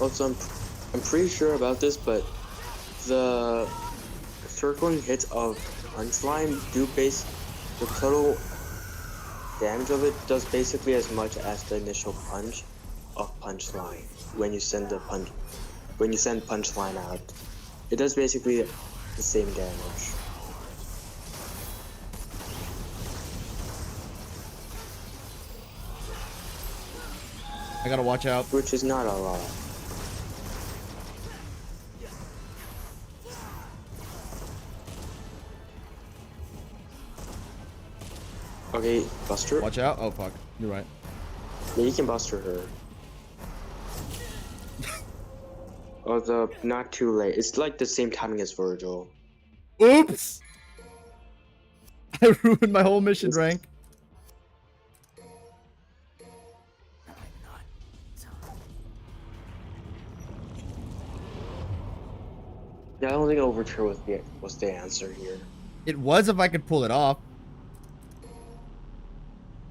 Also, I'm pretty sure about this, but the circling hits of punchline do base the total damage of it does basically as much as the initial punch of punchline when you send punchline out. It does basically the same damage. I gotta watch out. Which is not a lot. Okay, buster. Watch out. Oh, fuck. You're right. Yeah, you can buster her. Oh, not too late. It's like the same timing as Virgil. Oops! I ruined my whole mission rank. Yeah, I don't think Overture was the answer here. It was if I could pull it off.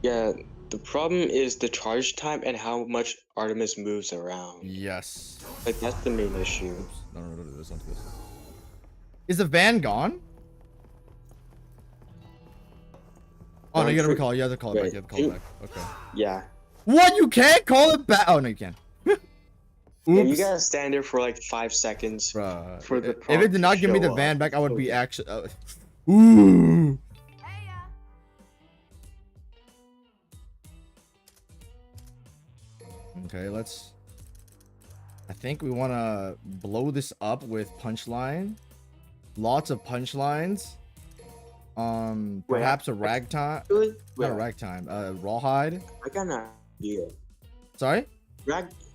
Yeah, the problem is the charge time and how much Artemis moves around. Yes. Like, that's the main issue. Oops. No, do this. Don't do this. Is the van gone? Oh, no, you gotta recall. You have to call it back. Wait, You have to call it back. Okay. Yeah. What? You can't call it back? Oh, no, you can. Oops. Yeah, you gotta stand there for like 5 seconds Bruh. for the If it prompt did not to give me show the van up. back, I would be actually... Ooh. Hey, Okay, let's... I think we want to blow this up with punchline. lots of punchlines. Wait, Perhaps a ragtime. Really? Not a Wait, ragtime. Rawhide. I got an idea. Sorry.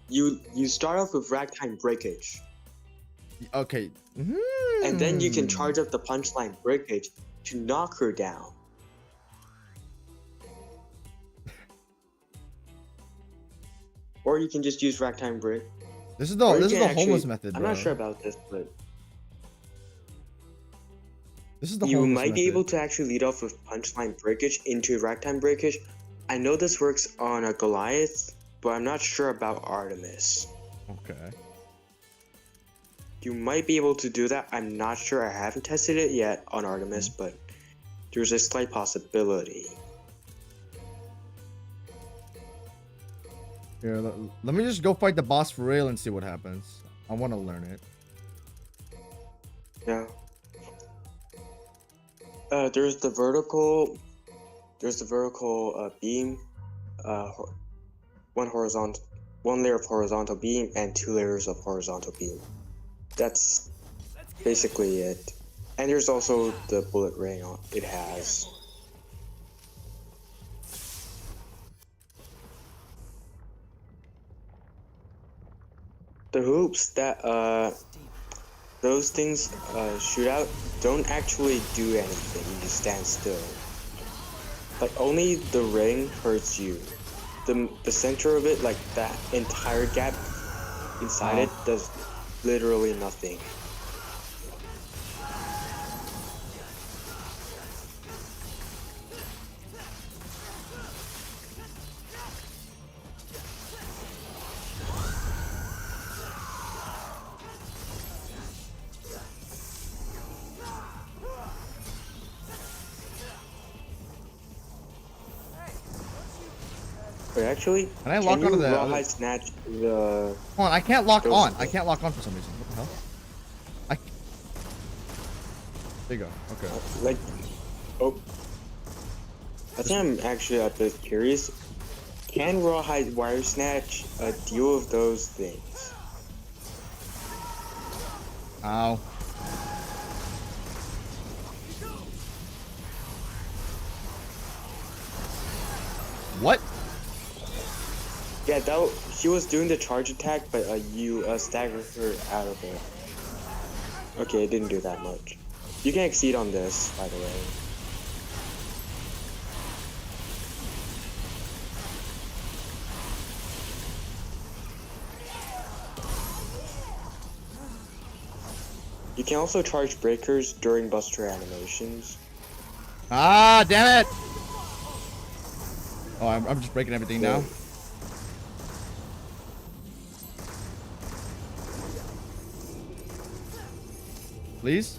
You start off with ragtime breakage, Okay. and then you can Hmm. charge up the punchline breakage to knock her down. Or you can just use ragtime break. This is Or the you can homeless actually- method, I'm bro. not sure about this, but This is the you homeless might be method. able to actually lead off with punchline breakage into ragtime breakage. I know this works on a Goliath, but I'm not sure about Artemis. Okay. You might be able to do that. I'm not sure. I haven't tested it yet on Artemis, but there's a slight possibility. Here, let me just go fight the boss for real and see what happens. I want to learn it. Yeah. There's the vertical beam, one layer of horizontal beam and 2 layers of horizontal beam. That's basically it. And there's also the bullet ring it has. The hoops that those things shoot out don't actually do anything. You just stand still. Like only the ring hurts you. The center of it, like that entire gap inside it, does literally nothing. But actually, Can I lock you onto the other- rawhide snatch the? Hold on, I can't lock Those- on. I can't lock on for some reason. What the hell? There you go. Okay. Like, oh, I think I'm actually a bit curious. Can rawhide wire snatch deal with those things? Ow. What? Yeah, she was doing the charge attack, but you staggered her out of it. Okay, it didn't do that much. You can exceed on this, by the way. You can also charge breakers during buster animations. Ah, damn it! Oh, I'm just breaking everything now. Please?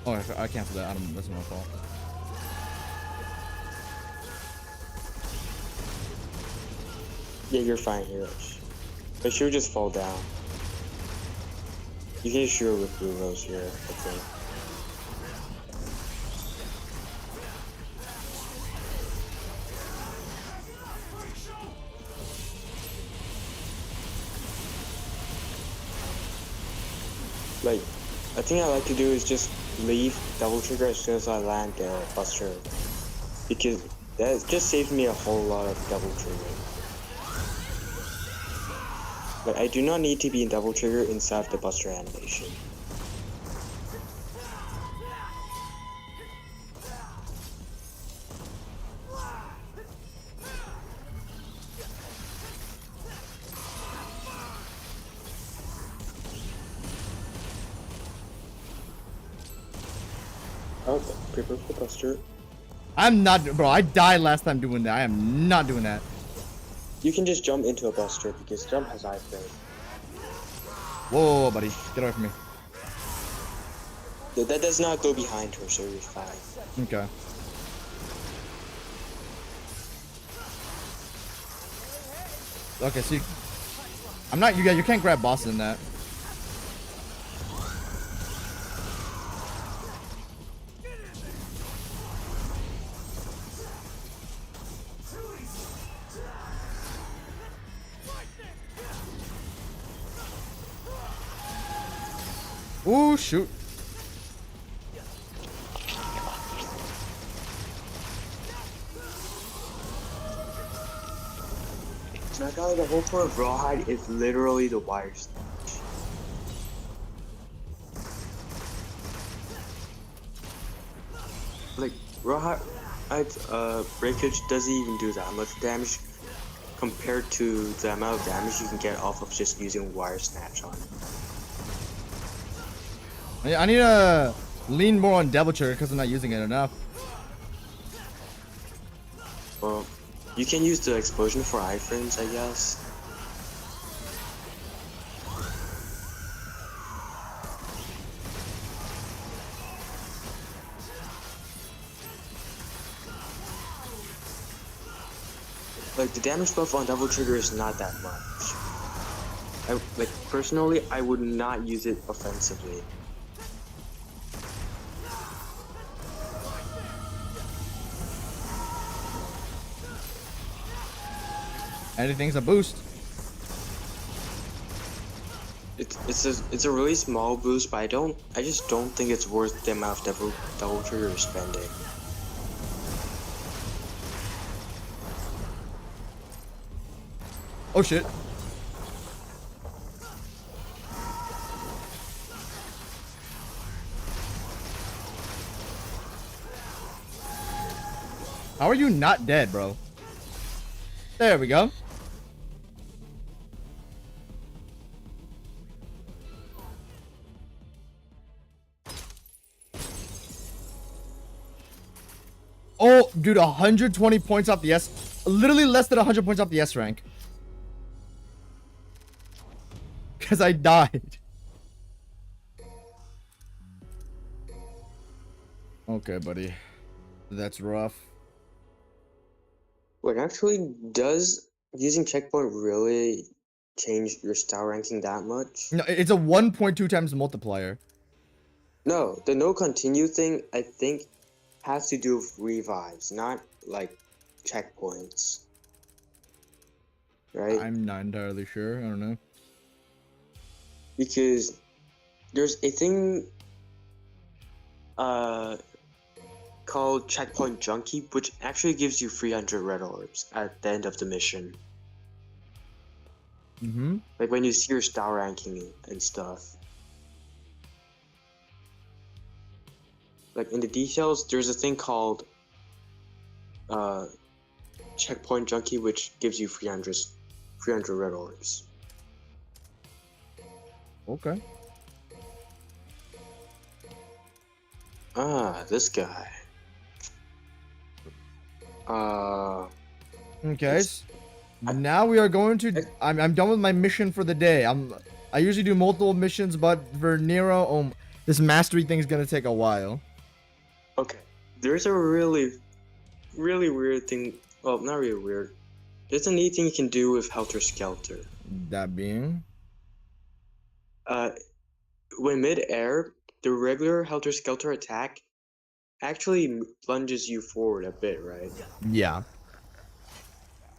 Oh, I canceled that. That's my fault. Yeah, you're fine here. But she'll just fall down. You can shoot her with blue rose here, I think. Like, a thing I like to do is just leave double trigger as soon as I land the buster. Because that just saves me a whole lot of double trigger. But I do not need to be in double trigger inside the buster animation. Okay, prepare for buster. I'm not, bro. I died last time doing that. I am not doing that. You can just jump into a buster because jump has high frame. Whoa, buddy, get away from me. That does not go behind her, so you're fine. Okay. Okay, so I'm not. You can't grab bosses in that. Ooh, shoot. That guy, the whole point of Rawhide is literally the wires. Like, Rawhide, breakage doesn't even do that much damage compared to the amount of damage you can get off of just using wire snatch on it. I need to lean more on Devil Trigger because I'm not using it enough. Well, you can use the explosion for iframes, I guess. Like, the damage buff on Devil Trigger is not that much. Personally, I would not use it offensively. Anything's a boost. It's a really small boost, but I just don't think it's worth the amount of Devil Trigger you're spending. Oh shit. How are you not dead, bro? There we go. Oh, dude, 120 points off the S. Literally less than 100 points off the S rank. Because I died. Okay, buddy. That's rough. Wait, actually, does using checkpoint really change your style ranking that much? No, it's a 1.2 times multiplier. No, the no continue thing, I think, has to do with revives, not like checkpoints. Right? I'm not entirely sure. I don't know. Because there's a thing called Checkpoint Junkie, which actually gives you 300 red orbs at the end of the mission. Mm-hmm. Like when you see your style ranking and stuff. Like in the details, there's a thing called Checkpoint Junkie, which gives you 300 red orbs. Okay. Ah, this guy. Okay. Now we are going to. I'm done with my mission for the day. I usually do multiple missions, but for Nero, this mastery thing is gonna take a while. Okay. There's a really weird thing. Well, not really weird. There's a neat thing you can do with Helter Skelter. That being. When mid-air, the regular Helter Skelter attack actually plunges you forward a bit, right? Yeah.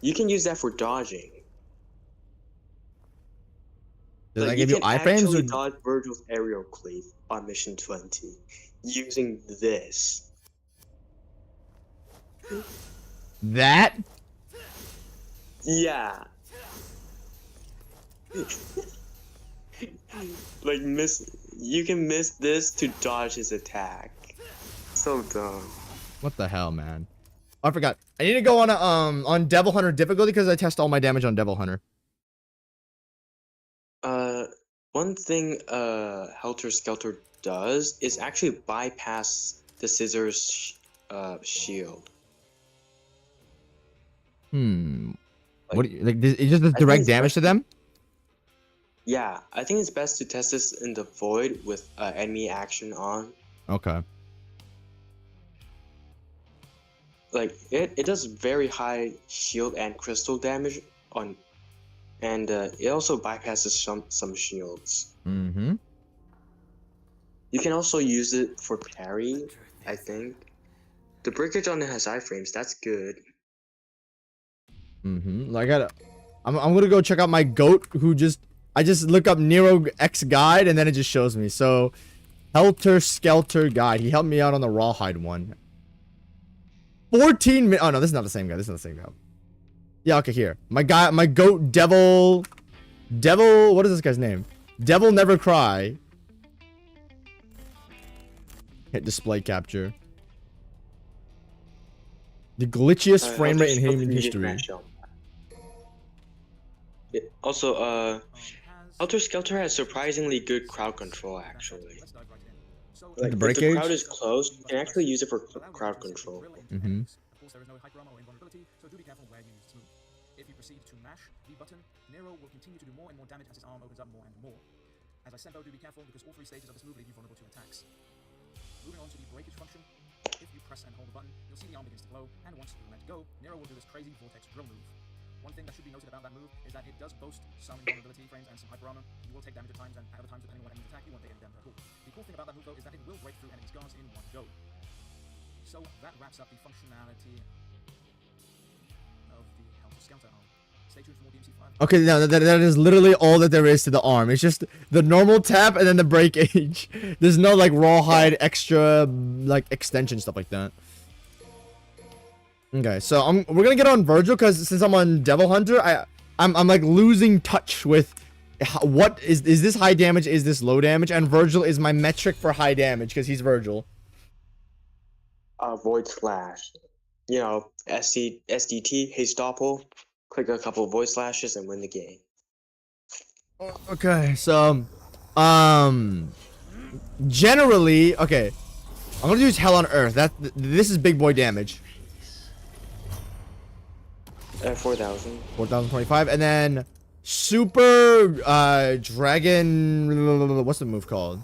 You can use that for dodging. Does Like, that give you can iframes? actually Or... dodge Virgil's aerial cleave on mission 20 using this. That? Yeah. Like you can miss this to dodge his attack. So dumb. What the hell, man? Oh, I forgot. I need to go on Devil Hunter difficulty because I test all my damage on Devil Hunter. One thing Helter Skelter does is actually bypass the scissors shield. What do you, like? It just does direct damage to them? Yeah, I think it's best to test this in the void with enemy action on. Okay. Like it does very high shield and crystal damage on, and it also bypasses some shields. Mm-hmm. You can also use it for parry, I think. The breakage on it has iframes. That's good. Mm-hmm. Like I'm gonna go check out my goat I just look up Nero X guide and then it just shows me. So Helter Skelter guide. He helped me out on the Rawhide one. 14 minutes. Oh no, this is not the same guy. This is not the same guy. Yeah, okay, here. My goat, Devil, what is this guy's name? Devil Never Cry. Hit display capture. The glitchiest frame rate in human history. Also, Helter Skelter has surprisingly good crowd control, actually. Like, The if break the crowd age? is close, you can actually use it for crowd control. Mm-hmm. Of course, there is no hyper armor or invulnerability, so do be careful where you use this move. If you proceed to mash the button, Nero will continue to do more and more damage as his arm opens up more and more. As I said though, do be careful because all 3 stages of this move leave you vulnerable to attacks. Moving on to the breakage function, if you press and hold the button, you'll see the arm begins to glow, and once you let go, Nero will do this crazy vortex drill move. One thing that should be noted about that move is that it does boast some invulnerability frames and some hyper armor. You will take damage at times, and at other times, depending on what enemies attack, you won't take any damage at all. The cool thing about that move though is that it will break through enemies' guards in one go. So that wraps up the functionality of the Helter Skelter arm. Stay tuned for more DMC5. Okay, no, that is literally all that there is to the arm. It's just the normal tap and then the break age. There's no like rawhide extra like extension stuff like that. Okay, so we're gonna get on Virgil because since I'm on Devil Hunter, I'm like losing touch with what is this high damage, is this low damage, and Virgil is my metric for high damage because he's Virgil. Void Slash. You know, SDT, Haste Doppel. Click a couple of Void Slashes and win the game. Okay, so generally, okay, I'm gonna use Hell on Earth. This is big boy damage. 4,000. 4,025, and then Super Dragon. What's the move called?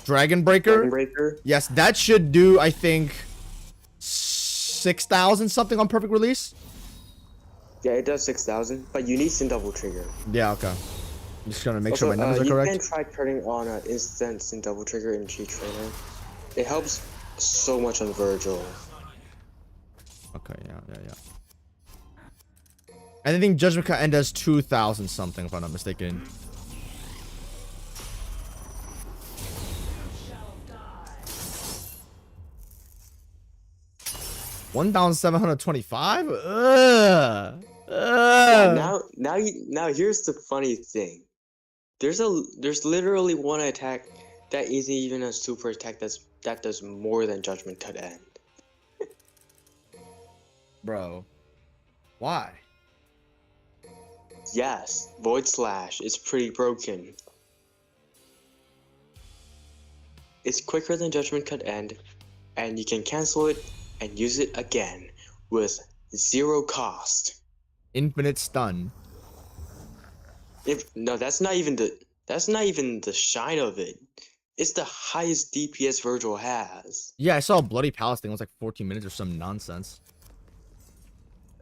Dragon Breaker. Dragon Breaker. Yes, that should do. I think 6,000 something on perfect release. Yeah, it does 6,000, but you need Sin Double Trigger. Yeah, okay. I'm just gonna make Also, sure my numbers are correct. You can try turning on instant Sin Double Trigger in Cheat Trainer. It helps so much on Virgil. Okay, yeah. I think Judgment Cut End does 2,000 something, if I'm not mistaken. $1,725? Now here's the funny thing. There's literally one attack that isn't even a super attack that does more than Judgment Cut End. Bro. Why? Yes, Void Slash is pretty broken. It's quicker than Judgment Cut End, and you can cancel it and use it again with 0 cost. Infinite stun. No, that's not even the shine of it. It's the highest DPS Virgil has. Yeah, I saw a Bloody Palace thing. It was like 14 minutes or some nonsense.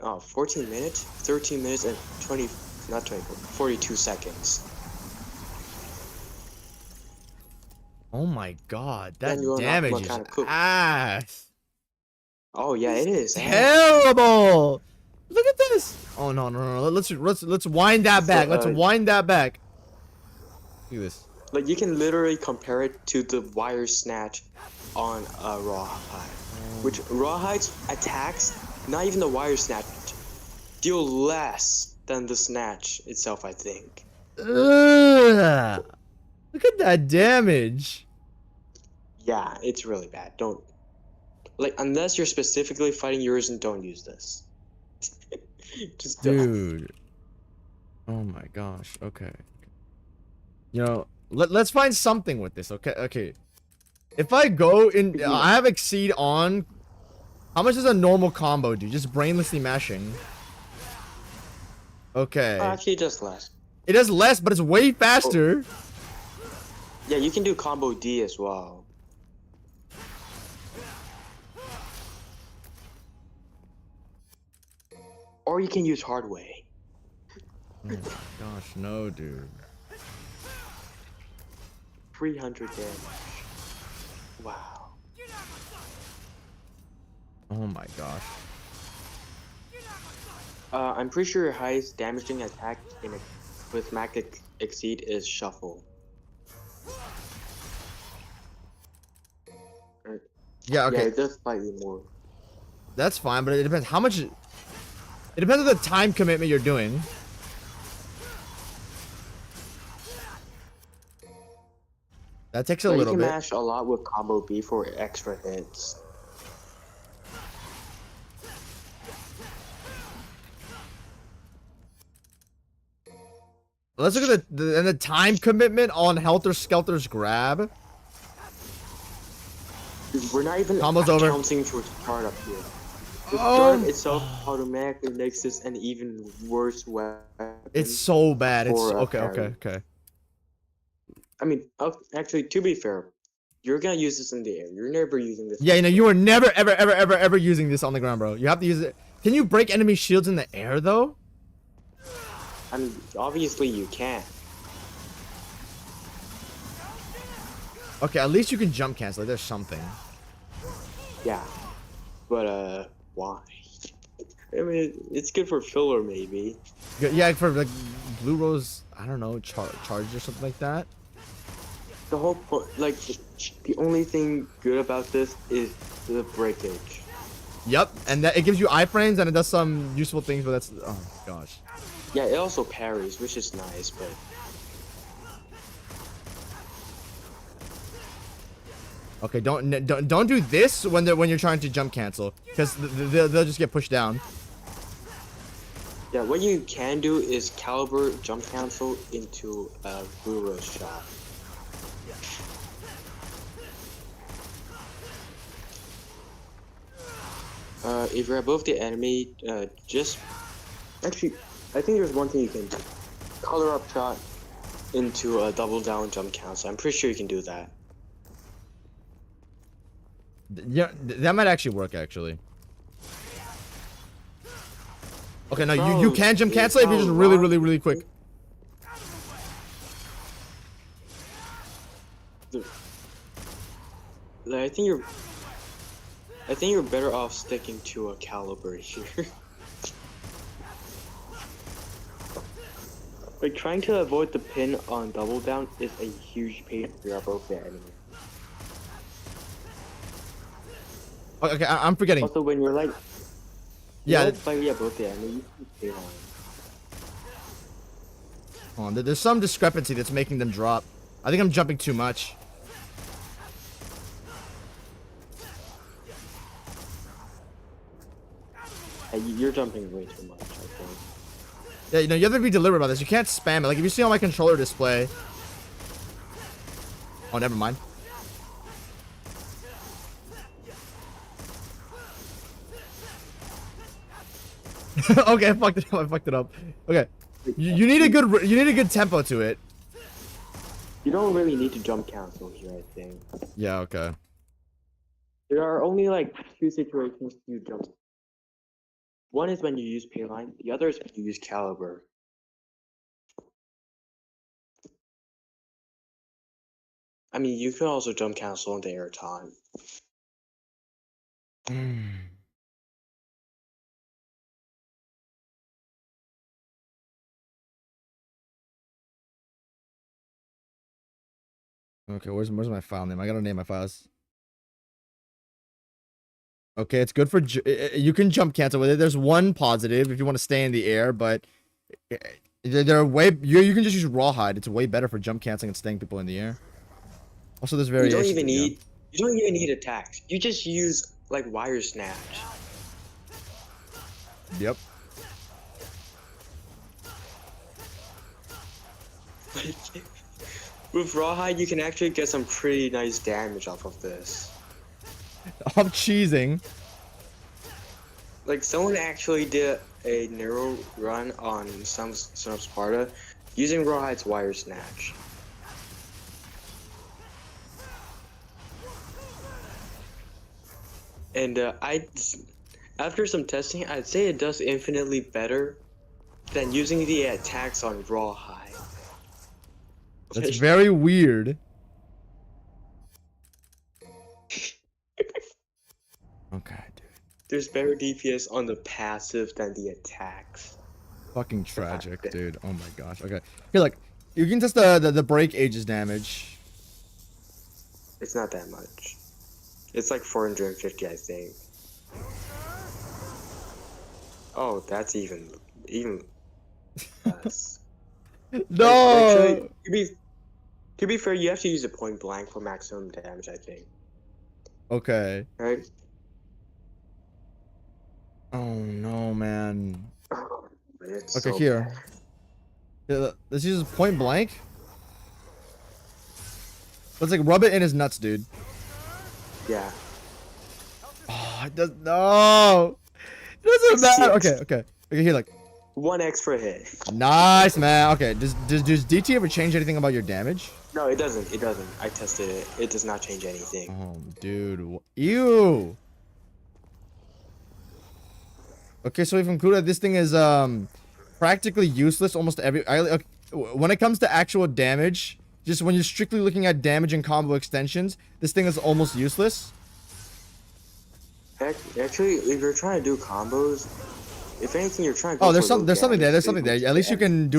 Oh, 14 minutes, 13 minutes, and 42 seconds. Oh my god, that Then you damage unlock is kind of cool. ass. Oh yeah, it is. Terrible. Look at this. Oh no. Let's wind that back. Let's wind that back. Look at this. Like you can literally compare it to the wire snatch on a rawhide, which rawhide's attacks, not even the wire snatch, deal less than the snatch itself, I think. Ugh. Look at that damage. Yeah, it's really bad. Don't, like, unless you're specifically fighting yours, and don't use this. Just don't. Dude. Oh my gosh. Okay. You know, let's find something with this. Okay. If I go in, I have Exceed on. How much does a normal combo do? Just brainlessly mashing. Okay. Actually, it does less. It does less, but it's way faster. Yeah, you can do combo D as well. Or you can use hard way. Oh my gosh, no, dude. 300 damage. Wow. Oh my gosh. I'm pretty sure your highest damaging attack with Max Exceed is Shuffle. Yeah, okay. Yeah, it does slightly more. That's fine, but it depends how much. It depends on the time commitment you're doing. That takes a But you little can bit. mash a lot with combo B for extra hits. Let's look at the time commitment on Helter Skelter's grab. We're not even Combo's over. accounting for startup here. The startup itself automatically makes this an even worse weapon. It's so bad. It's for a okay, parry. okay. I mean, actually, to be fair, you're gonna use this in the air. You're never using this. Yeah, you know, you are never, ever using this on the ground, bro. You have to use it. Can you break enemy shields in the air, though? I mean, obviously you can. Okay, at least you can jump cancel. There's something. Yeah, but why? I mean, it's good for filler, maybe. Yeah, for like blue rose, I don't know, charge or something like that. The whole point, like, the only thing good about this is the breakage. Yep, and that it gives you iframes and it does some useful things, but that's oh gosh. Yeah, it also parries, which is nice, but Okay, don't do this when you're trying to jump cancel, because they'll just get pushed down. yeah, what you can do is caliber jump cancel into a blue rose shot. If you're above the enemy, just actually, I think there's one thing you can do: color up shot into a double down jump cancel. I'm pretty sure you can do that. Yeah, that might actually work actually. Okay, no, you can jump cancel if you're just really quick. Like, I think you're better off sticking to a caliber here. Like, trying to avoid the pin on double down is a huge pain if you're above the enemy. Okay, I'm forgetting. Also, when you're like, Yeah. slightly above the enemy, you can stay on. Hold on, there's some discrepancy that's making them drop. I think I'm jumping too much. Yeah, you're jumping way too much, I think. Yeah, you know, you have to be deliberate about this. You can't spam it. Like, if you see on my controller display... Oh, never mind. Okay, I fucked it up. Okay. You need a good tempo to it. You don't really need to jump cancel here, I think. Yeah, okay. There are only like two situations you jump. One is when you use payline, the other is when you use caliber. I mean, you could also jump cancel in the air time. Okay, where's my file name? I gotta name my files. Okay, it's good for you can jump cancel with it. There's one positive if you want to stay in the air, but they're way you can just use rawhide. It's way better for jump canceling and staying people in the air. Also, there's variations. You don't even need attacks. You just use like wire snatch. Yep. With rawhide, you can actually get some pretty nice damage off of this. I'm cheesing. Like, someone actually did a Nero run on some Son of Sparta using rawhide's wire snatch. And after some testing, I'd say it does infinitely better than using the attacks on rawhide. That's very weird. Okay, dude. There's better DPS on the passive than the attacks. Fucking tragic, dude. Oh my gosh. Okay. Here, like, you can test the break ages damage. It's not that much. It's like 450, I think. Oh, that's even less. No. Actually, to be fair, you have to use a point blank for maximum damage, I think. Okay. Right? Oh no, man. But it's Okay, so here. bad. Yeah, let's use point blank. Let's like rub it in his nuts, dude. Yeah. Oh, it does no. It doesn't matter. 6. Okay. Here, like 1 extra hit. nice, man. Okay, does DT ever change anything about your damage? No, it doesn't. It doesn't. I tested it. It does not change anything. Oh, dude. Ew. Okay, so we've concluded this thing is practically useless almost okay, when it comes to actual damage, just when you're strictly looking at damage and combo extensions, this thing is almost useless. Actually, if you're trying to do combos, if anything, you're trying to go Oh, there's for low something there. damage, There's so you something there. can At least you get can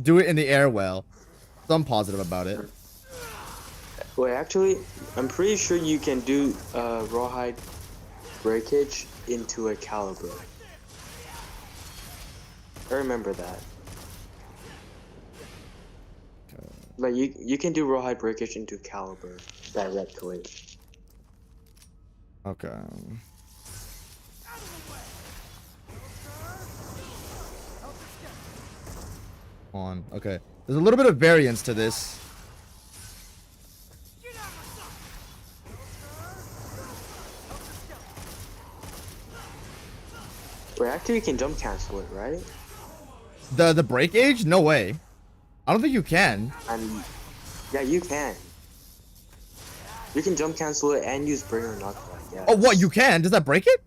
do it in the air well. So I'm positive about it. Wait, actually, I'm pretty sure you can do rawhide breakage into a caliber. I remember that. Like you can do rawhide breakage into caliber directly. Okay. On. Okay. There's a little bit of variance to this. Wait, actually, you can jump cancel it, right? The break age? No way. I don't think you can. And yeah, you can. You can jump cancel it and use bring or knuckle. Yeah. Oh, what? You can? Does that break it?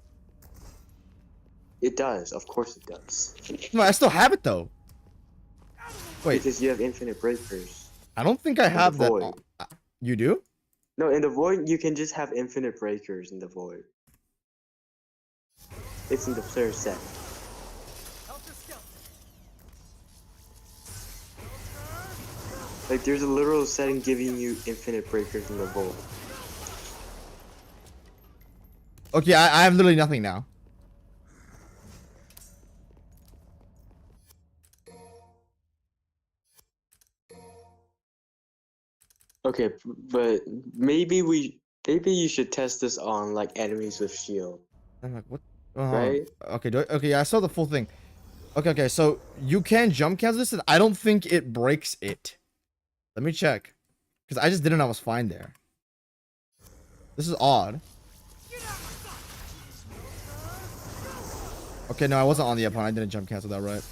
It does. Of course it does. No, I still have it though. Wait, Because you have infinite breakers. I don't think I have that. void. You do? No, in the void you can just have infinite breakers in the void. It's in the player set. Like there's a literal setting giving you infinite breakers in the void. Okay, I have literally nothing now. Okay, but maybe you should test this on like enemies with shield, I'm like, what? right? Okay, okay, yeah, I saw the full thing. Okay, so you can jump cancel this, and I don't think it breaks it. Let me check. Because I just didn't know I was fine there. This is odd. Okay, no, I wasn't on the opponent. I didn't jump cancel that right.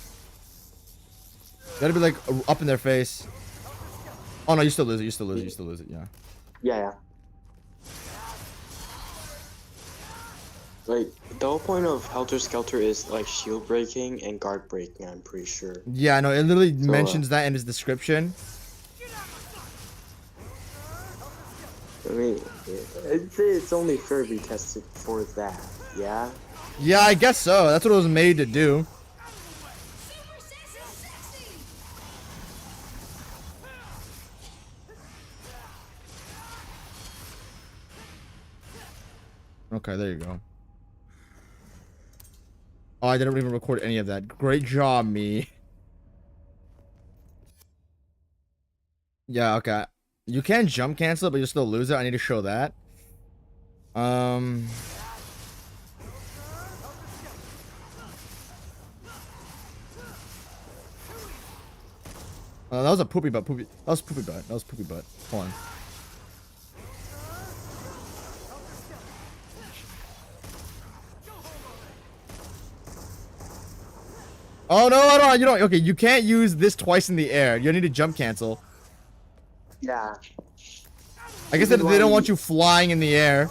Gotta be like up in their face. Oh no, you still lose it. You still lose it. You still lose it. Yeah. Yeah. Like the whole point of Helter Skelter is like shield breaking and guard breaking. I'm pretty sure. Yeah, I know. It literally mentions that in his description. I mean, I'd say it's only fair to be tested for that. Yeah. Yeah, I guess so. That's what it was made to do. Okay, there you go. Oh, I didn't even record any of that. Great job, me. Yeah, okay. You can jump cancel it, but you still lose it. I need to show that. That was a poopy butt. That was poopy butt. Hold on. Oh no, you don't. Okay, you can't use this twice in the air. You need to jump cancel. Yeah. I guess they don't want you flying in the air.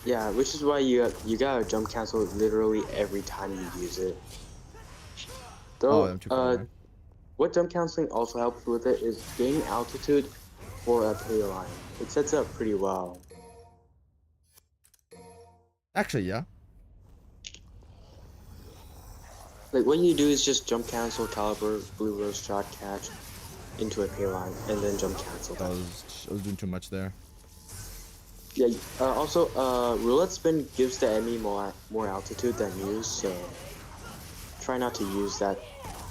Yeah, which is why you gotta jump cancel literally every time you use it. Though, I'm too far away. what jump canceling also helps with it is gaining altitude for a pay line. It sets up pretty well. Actually, yeah. Like what you do is just jump cancel caliber, blue rose shot catch into a pay line, and then jump cancel. I was doing too much there. Yeah. Also, roulette spin gives the enemy more altitude than you, so try not to use that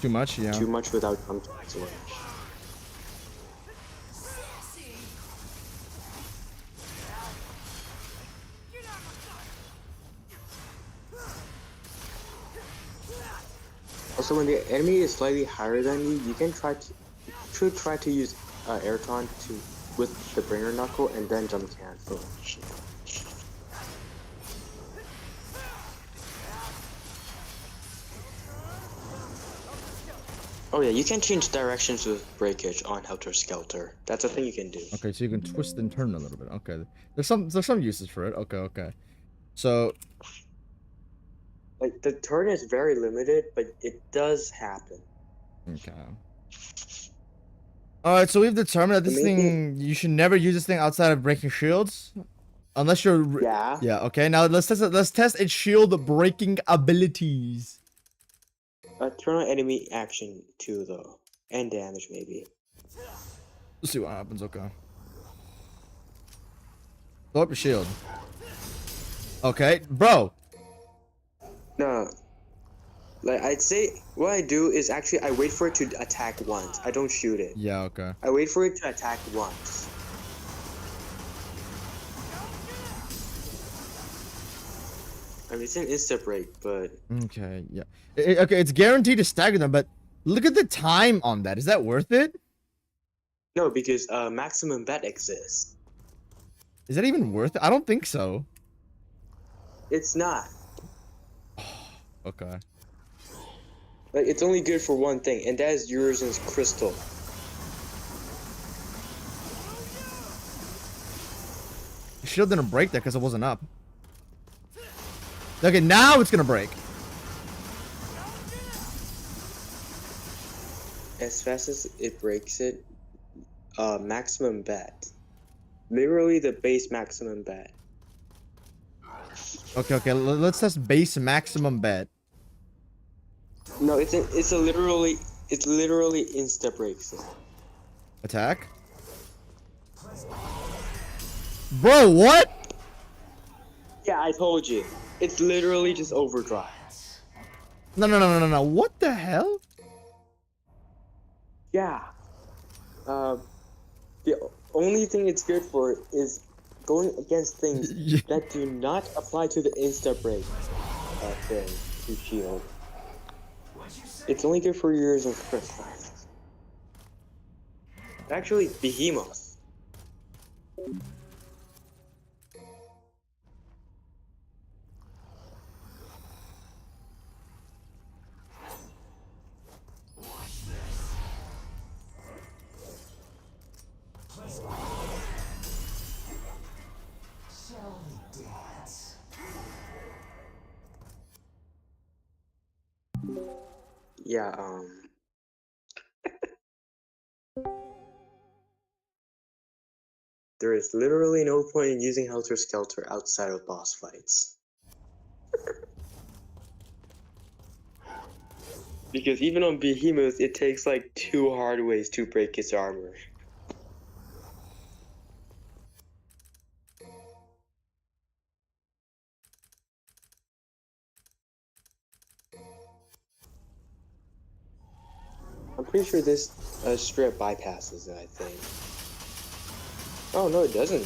Too much, yeah. too much without jump cancel. Also, when the enemy is slightly higher than you, you can should try to use air taunt with the bringer knuckle and then jump cancel. Oh yeah, you can change directions with breakage on Helter Skelter. That's a thing you can do. Okay, so you can twist and turn a little bit. Okay, there's some uses for it. Okay. So Like the turn is very limited, but it does happen. okay. All right, so we've determined that The this main thing you should never use this thing outside of breaking shields, unless you're Yeah. yeah. Okay, now let's test it. Let's test its shield breaking abilities. Turn on enemy action too, though, and damage maybe. Let's see what happens. Okay. Blow up your shield. Okay, bro. No. Like I'd say, what I do is actually I wait for it to attack once. I don't shoot it. Yeah. Okay. I wait for it to attack once. I mean, it's an insta break, but Okay. Yeah. Okay, it's guaranteed to stagger them, but look at the time on that. Is that worth it? no, because maximum bet exists. Is that even worth it? I don't think so. It's not. Okay. Like it's only good for one thing, and that is Urizen's crystal. The shield didn't break that because it wasn't up. Okay, now it's gonna break. As fast as it breaks it, maximum bet. Literally the base maximum bet. Okay. Let's test base maximum bet. No, it's literally insta breaks it. Attack. Bro, what? Yeah, I told you. It's literally just overdrive. No. What the hell? Yeah. The only thing it's good for is going against things Yeah. that do not apply to the insta break thing to shield. It's only good for yours and crystal. Actually, Behemoth. Yeah, there is literally no point in using Helter Skelter outside of boss fights. Because even on Behemoth, it takes like 2 hard ways to break its armor. I'm pretty sure this strip bypasses it, I think. Oh, no, it doesn't.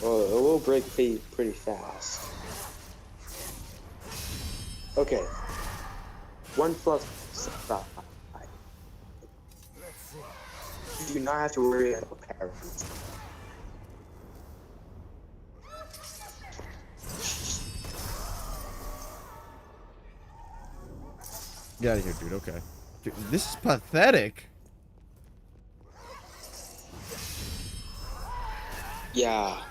Well, it will break pretty fast. Okay. 1 plus 5. You do not have to worry about parries. Get out of here, dude. Okay. Dude, this is pathetic. Yeah.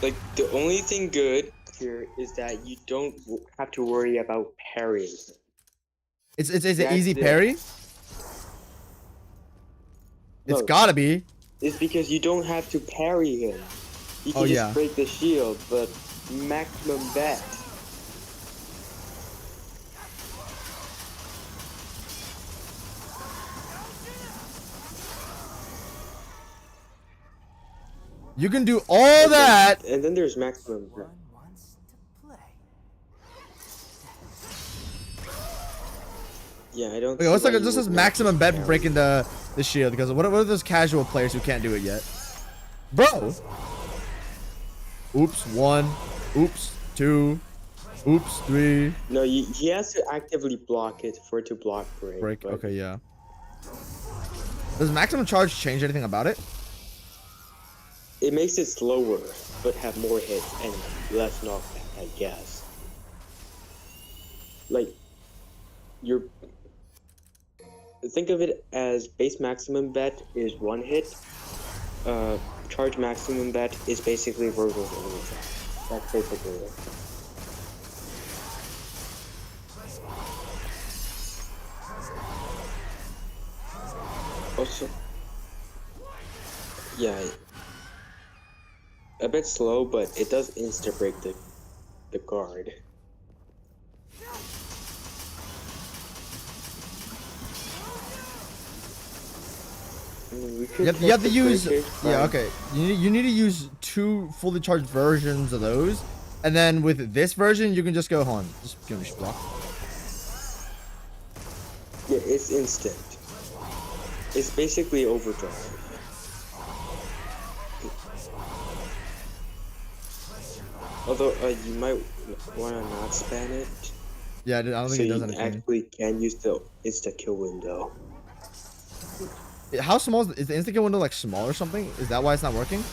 Like, the only thing good here is that you don't have to worry about parrying. It's an That's easy it. parry. It's No. gotta be. It's because you don't have to parry him. You can Oh, just yeah. break the shield, but maximum bet. You can do all that. And then there's maximum. One wants to play. Yeah, I don't. Okay, let's see look why at this you is would maximum not bet for carry. breaking the shield, because what are those casual players who can't do it yet? Bro. Oops, 1. Oops, 2. Oops, 3. No, he has to actively block it for it to block break. Break. but Okay, yeah. Does maximum charge change anything about it? It makes it slower, but have more hits and less knockback, I guess. Like, you're. Think of it as base maximum bet is 1 hit. Charge maximum bet is basically Virgil's overdrive. That's basically it. Also, yeah, a bit slow, but it does insta break the guard. I mean, we could You have test to the use. breakage Yeah, by- okay. You need to use 2 fully charged versions of those, and then with this version, you can just go on. Just give me block. Yeah, it's instant. It's basically overdrive. Although you might want to not spam it, Yeah, I don't so think it does you anything. actually can use the insta kill window. How small is the instant kill window? Like small or something? Is that why it's not working?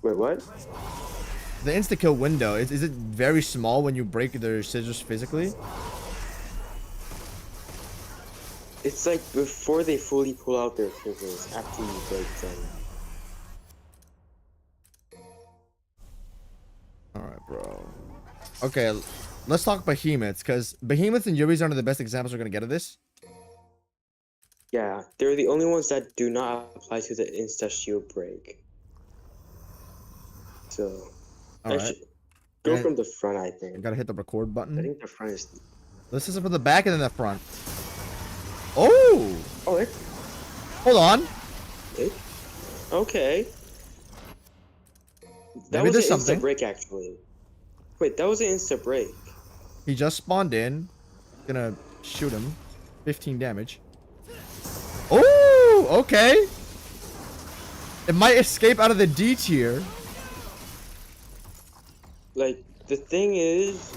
Wait, what? The insta kill window is it very small when you break their scissors physically? It's like before they fully pull out their scissors after you break them. Alright, bro. Okay, let's talk behemoths, because behemoths and Yuris are the best examples we're gonna get of this. Yeah, they're the only ones that do not apply to the insta shield break. So, Alright. actually, go And from the front, I I think. gotta hit the record I button. think the front is. This is from the back and then the front. Oh! Oh, Hold on. okay. That Maybe was there's an something. insta break, actually. Wait, that was an insta break. He just spawned in. Gonna shoot him. 15 damage. Oh! Okay. It might escape out of the D tier. Like, the thing is,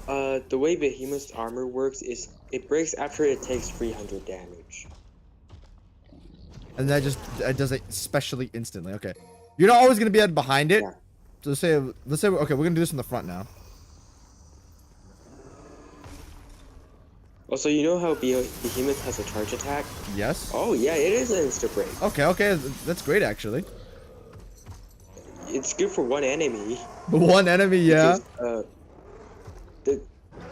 the way Behemoth's armor works is it breaks after it takes 300 damage. And that just does it specially instantly. Okay. You're not always gonna be behind it. Yeah. So let's say okay, we're gonna do this in the front now. Also, you know how Behemoth has a charge attack? Yes. Oh yeah, it is an insta break. Okay, that's great actually. It's good for one enemy. But one enemy, yeah. Because,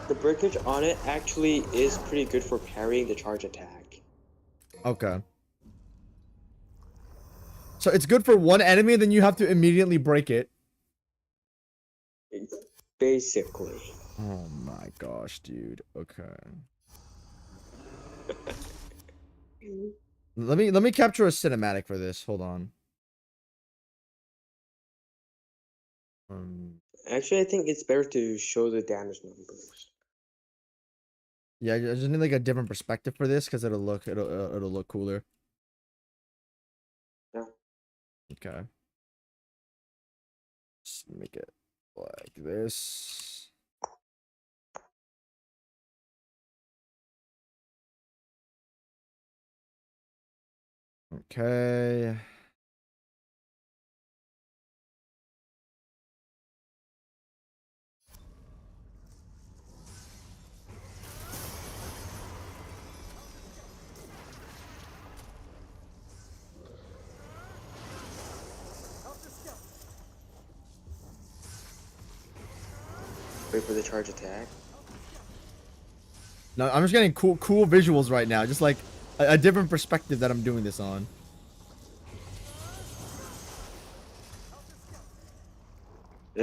the breakage on it actually is pretty good for parrying the charge attack. Okay. So it's good for one enemy, and then you have to immediately break it. Basically. Oh my gosh, dude. Okay. Let me capture a cinematic for this. Hold on. Actually, I think it's better to show the damage numbers. Yeah, I just need like a different perspective for this because it'll look cooler. Yeah. Okay. Just make it like this. Okay. Wait for the charge attack. No, I'm just getting cool visuals right now. Just like a different perspective that I'm doing this on.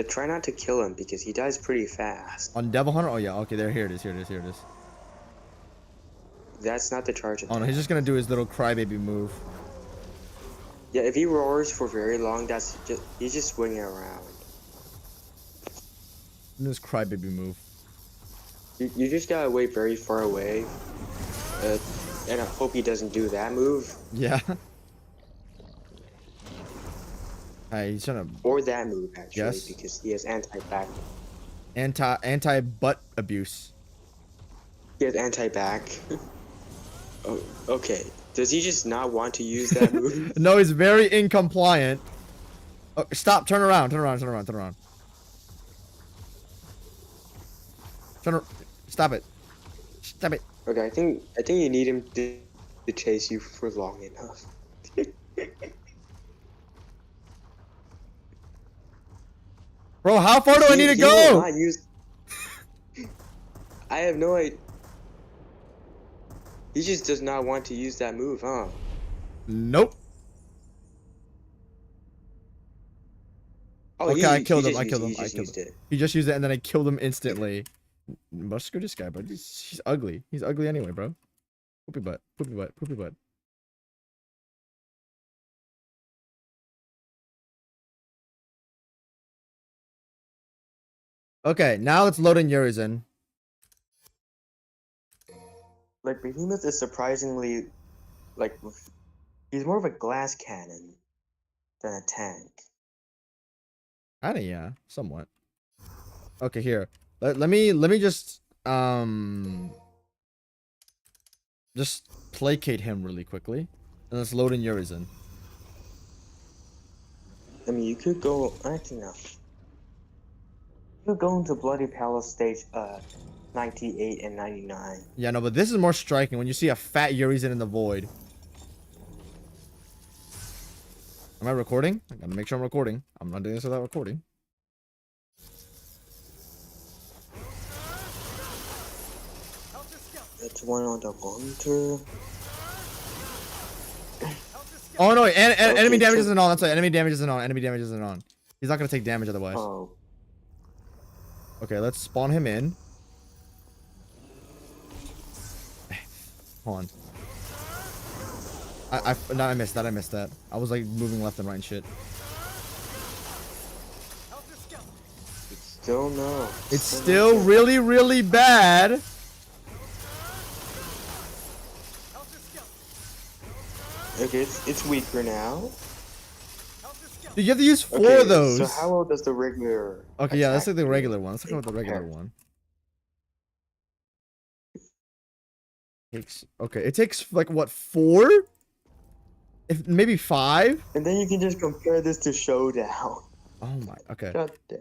Try not to kill him because he dies pretty fast. On Devil Hunter? Oh yeah, okay, here it is. That's not the charge attack. Oh no, he's just gonna do his little crybaby move. Yeah, if he roars for very long, that's just he's just swinging around. This crybaby move. You just gotta wait very far away, and I hope he doesn't do that move Yeah. Hey, he's trying to or that move actually, Yes. because he has anti-back. anti butt abuse. He has anti-back. Oh, okay. Does he just not want to use that move? No, he's very incompliant. Oh, stop! Turn around! Turn around! Turn around! Turn around! Stop it! Stop it! Okay, I think you need him to chase you for long enough. Bro, how far do I need to He will go? not use... I have no idea. He just does not want to use that move, huh? Nope. Oh, Okay, I killed him. I He killed him. I just killed used him. it. He just used it and then I killed him instantly. But screw this guy, bro. He's ugly. He's ugly anyway, bro. Poopy butt. Poopy butt. Poopy butt. Okay, now let's load in Urizen. Like, Behemoth is surprisingly, like, he's more of a glass cannon than a tank. Kinda, yeah. Somewhat. Okay, here. Let me just placate him really quickly. And let's load in Urizen. I mean, you could go, actually no. You could go into Bloody Palace stage, 98 and 99. Yeah, no, but this is more striking when you see a fat Urizen in the void. Am I recording? I gotta make sure I'm recording. I'm not doing this without recording. That's one on the Overture. Oh no, enemy Okay, damage so- isn't on. That's right. Enemy damage isn't on. Enemy damage isn't on. He's not gonna take damage otherwise. Oh. Okay, let's spawn him in. Hold on. I missed that. I missed that. I was like moving left and right and shit. Still no. It's still really, really bad. Okay, it's weaker now. Dude, you have to use 4 Okay, of those. So how well does the regular? Okay, yeah, let's attack take the do regular one. Let's in go with the regular comparison? one. Okay, it takes like what, 4? If maybe 5? And then you can just compare this to Showdown. Oh my. Okay. God damn.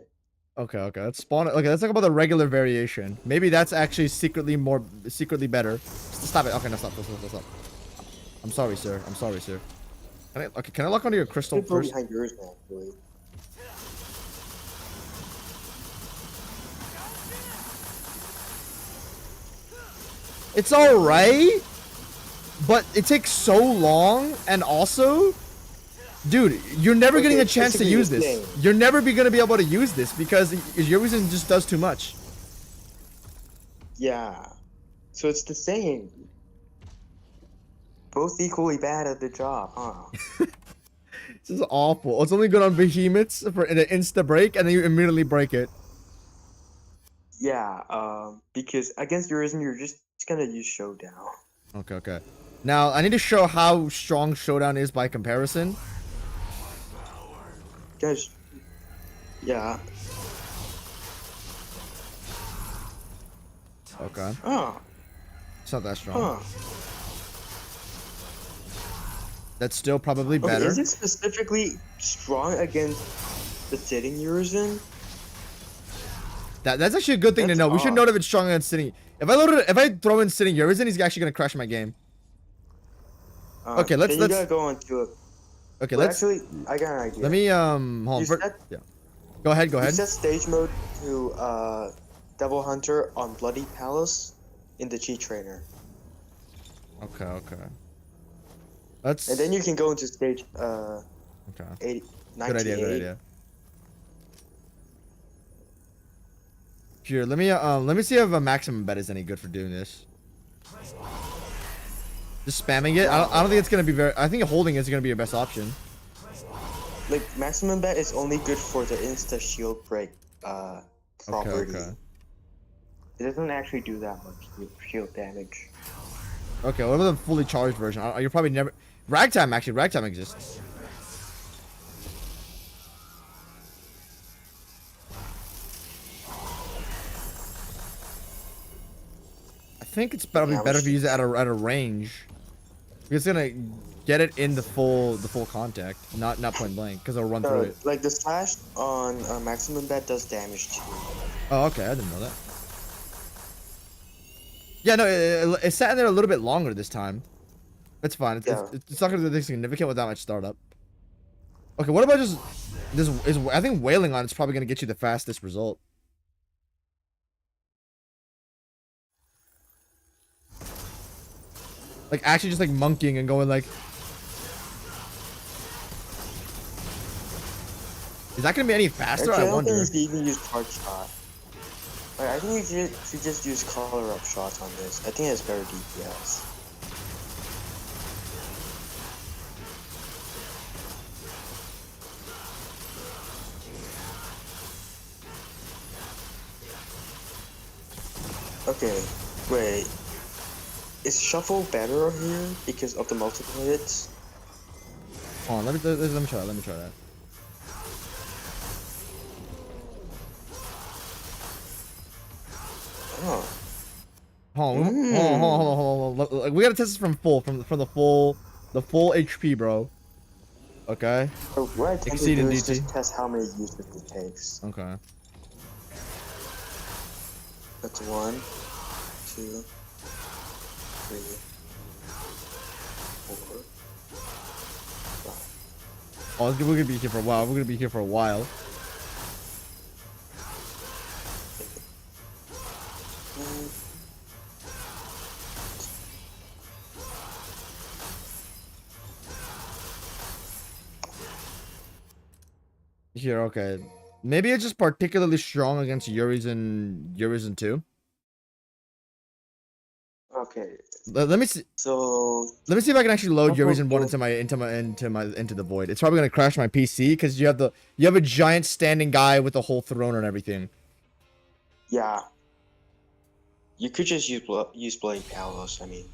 Okay. Let's spawn it. Okay, let's talk about the regular variation. Maybe that's actually secretly better. Stop it. Okay, no, stop. Stop. I'm sorry, sir. Can I lock onto your crystal People first? behind yours, actually. It's alright, but it takes so long, and also, dude, you're never getting a Okay, chance to basically use the this. same. You're never gonna be able to use this because your reason just does too much. Yeah. So it's the same. Both equally bad at the job, huh? This is awful. It's only good on behemoths for an insta break, and then you immediately break it. Yeah, because against Urizen, you're just gonna use Showdown. Okay. Now, I need to show how strong Showdown is by comparison. Guys, yeah. Okay. Oh, It's not that strong. huh. That's still probably Okay, better. is it specifically strong against the sitting Urizen? That's actually a good thing to That's know. We should odd. know if it's strong against sitting. If I throw in sitting Urizen, he's actually gonna crash my game. Okay, let's- Then you gotta go on to it. Okay, Well, let's. actually, I got an idea. Let me hold on. You set- Yeah. Go ahead. You set stage mode to Devil Hunter on Bloody Palace in the cheat trainer, Okay. Let's. and then you can go into stage Okay. 80, Good 98. idea. Here, let me see if a maximum bet is any good for doing this. Just spamming it. I don't think it's gonna be very. I think holding is gonna be your best option. like maximum bet is only good for the insta shield break property. Okay. It doesn't actually do that much shield damage. Okay, what about the fully charged version? You're probably never... Ragtime, actually. Ragtime exists. I think it's probably Yeah, better if you use it at a range. It's gonna get it in the full contact, not point blank, because it'll run through it. Like the slash on maximum bet does damage too. Oh, okay, I didn't know that. Yeah, no, it sat in there a little bit longer this time. It's fine. It's not gonna do anything significant with that much startup. Okay, what about just this? I think wailing on it's probably gonna get you the fastest result. Like actually just like monkeying and going like. Is that gonna be any faster? Actually, I wonder. don't think you can use charge shot. Like, I think you should just use color up shots on this. I think it's better DPS. Okay, wait. Is shuffle better here because of the multiple hits? Hold on, let me try that. Let me try that. Oh. Hold on. We gotta test this from the full HP, bro. Okay. So what I tend to Exceeding do is DT. just test how many uses it takes. Okay. That's 1, 2, 3, 4, 5. Oh, we're gonna be here for a while. We're gonna be here for a while. Here, okay. Maybe it's just particularly strong against Urizen 2. Okay. Let me see. So Let me see if I can actually load Okay, Urizen 1 so- into the void. It's probably gonna crash my PC because you have a giant standing guy with a whole throne and everything. yeah, you could just use Blade Palos. I mean,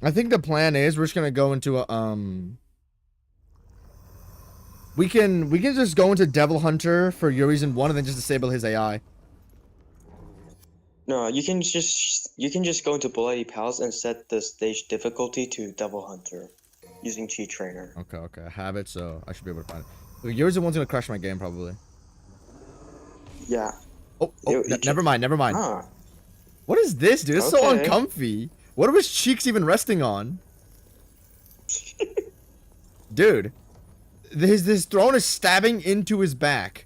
I think the plan is we're just gonna go into a we can just go into Devil Hunter for Urizen 1 and then just disable his AI. no, you can just go into Bloody Palace and set the stage difficulty to Devil Hunter using Cheat Trainer. Okay, I have it, so I should be able to find it. Look, Urizen 1's gonna crash my game probably. Yeah. Oh, You never mind. Ah, What is this, dude? It's so Okay. uncomfy. What are his cheeks even resting on? Dude. His throne is stabbing into his back.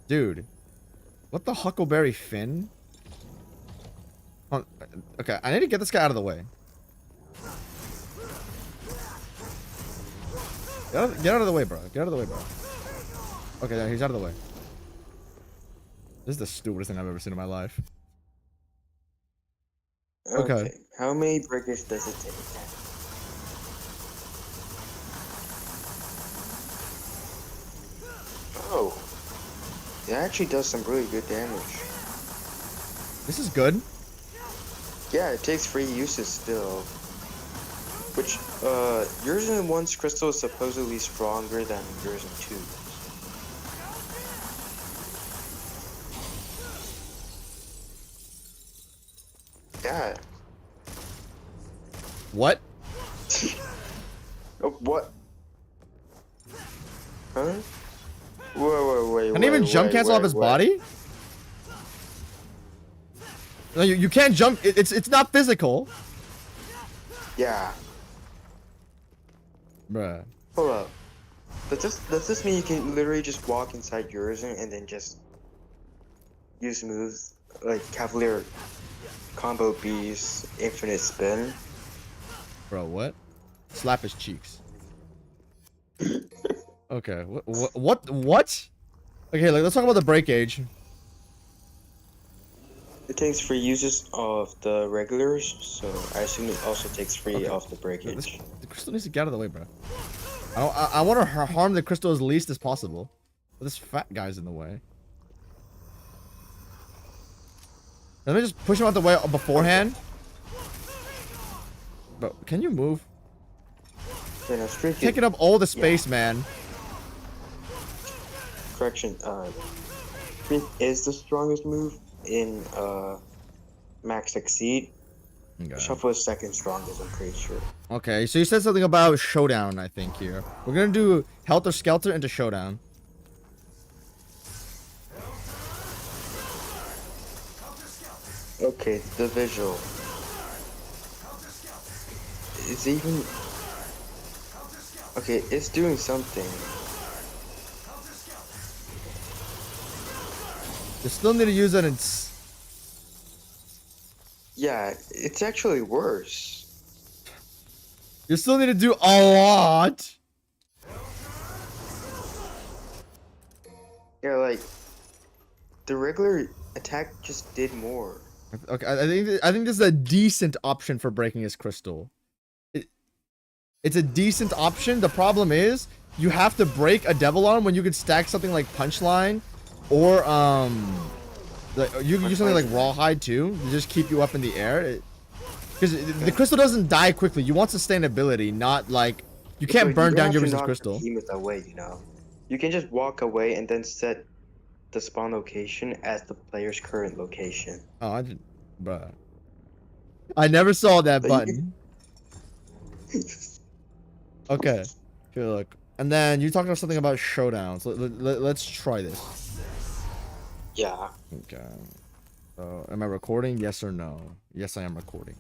Dude. What the Huckleberry Finn? Okay, I need to get this guy out of the way. Get out of the way, bro. Get out of the way, bro. Okay, yeah, he's out of the way. This is the stupidest thing I've ever seen in my life. Okay. How many breakers does it take? Oh, it actually does some really good damage. This is good. Yeah, it takes 3 uses still. Which, Urizen 1's crystal is supposedly stronger than Urizen 2. Yeah. What? Oh, what? Huh? Wait. Can he even jump cancel off his body? No, you can't jump. It's not physical. Yeah. Bruh. Hold up. Does this mean you can literally just walk inside Urizen and then just use moves like Cavalier Combo Beast, Infinite Spin? Bro, what? Slap his cheeks. Okay. What? Okay, like, let's talk about the break age. It takes free uses of the regulars, so I assume it also takes free Okay. of the breakage. The crystal needs to get out of the way, bro. I want to harm the crystal as least as possible. But this fat guy's in the way. Let me just push him out the way beforehand. Bro, can you move? Yeah, no, streak is- Taking up all the space, man. Correction, streak is the strongest move in Max Exceed. Okay. Shuffle is second strongest, I'm pretty sure. Okay, so you said something about showdown, I think, here. We're gonna do Helter Skelter into showdown. Okay, the visual. It's even... Okay, it's doing something. You still need to use it in... Yeah, it's actually worse. You still need to do a lot. Yeah, like... The regular attack just did more. Okay, I think this is a decent option for breaking his crystal. It's a decent option. The problem is you have to break a devil arm when you could stack something like punchline, or you can use something like rawhide too to just keep you up in the air. Because the crystal doesn't die quickly. You want sustainability, not like you can't burn down your resistance crystal. Behemoth away, you know. You can just walk away and then set the spawn location as the player's current location. Oh, I didn't, bruh. I never saw that But you button. Okay, good look. And then you talked about something about showdowns. Let's try this. Yeah. Okay. So, am I recording? Yes or no? Yes, I am recording.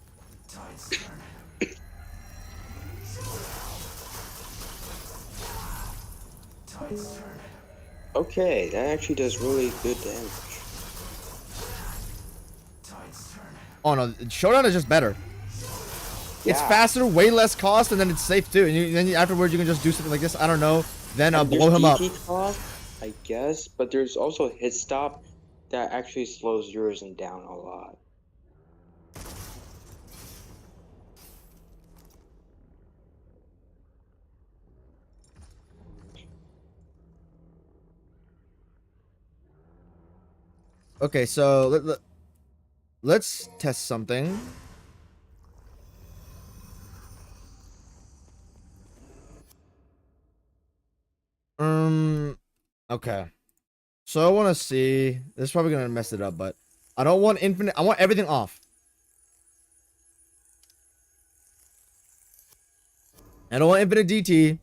Okay, that actually does really good damage. Oh no, showdown is just better. It's Yeah. faster, way less cost, and then it's safe too. And then afterwards you can just do something like this. I don't know. Then And blow him up. there's DT cost, I guess, but there's also hit stop that actually slows yours and down a lot. Okay, so let's test something. Okay. So I want to see. This is probably gonna mess it up, but I don't want infinite. I want everything off. I don't want infinite DT.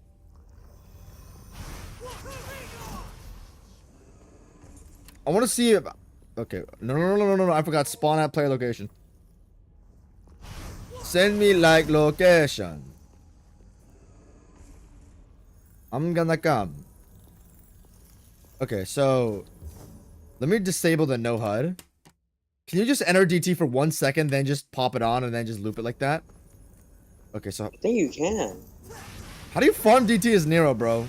I want to see if. Okay. No. I forgot. Spawn at player location. Send me like location. I'm gonna come. Okay, so let me disable the no HUD. Can you just enter DT for 1 second, then just pop it on and then just loop it like that? Okay, so I think you can. how do you farm DT as Nero, bro?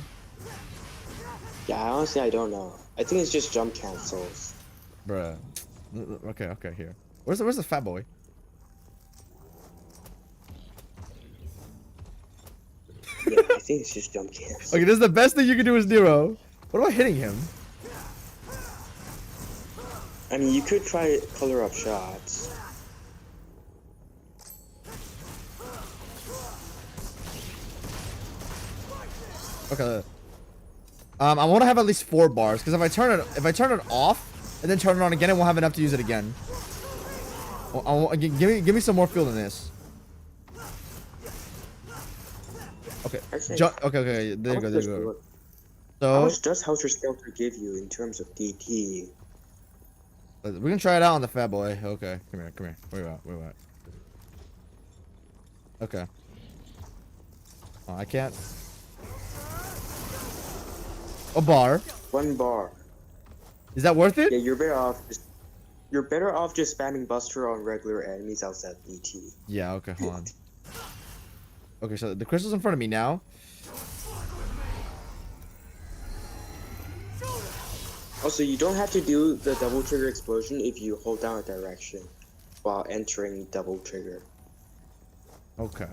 Yeah, honestly, I don't know. I think it's just jump cancels. Bruh. Okay, here. Where's the fat boy? Yeah, I think it's just jump cancels. Okay, this is the best thing you can do as Nero. What about hitting him? I mean, you could try color up shots. Okay. I want to have at least 4 bars because if I turn it off and then turn it on again, I won't have enough to use it again. Give me some more fuel than this. Okay. Okay. There you go. How So much does Helter Skelter give you in terms of DT? we can try it out on the fat boy. Okay, come here. Where you at? Okay. Oh, I can't. A bar. 1 bar. Is that worth it? Yeah, you're better off just spamming Buster on regular enemies outside DT. Yeah. Okay. Hold on. Okay, so the crystal's in front of me now. Also, you don't have to do the double trigger explosion if you hold down a direction while entering double trigger. Okay.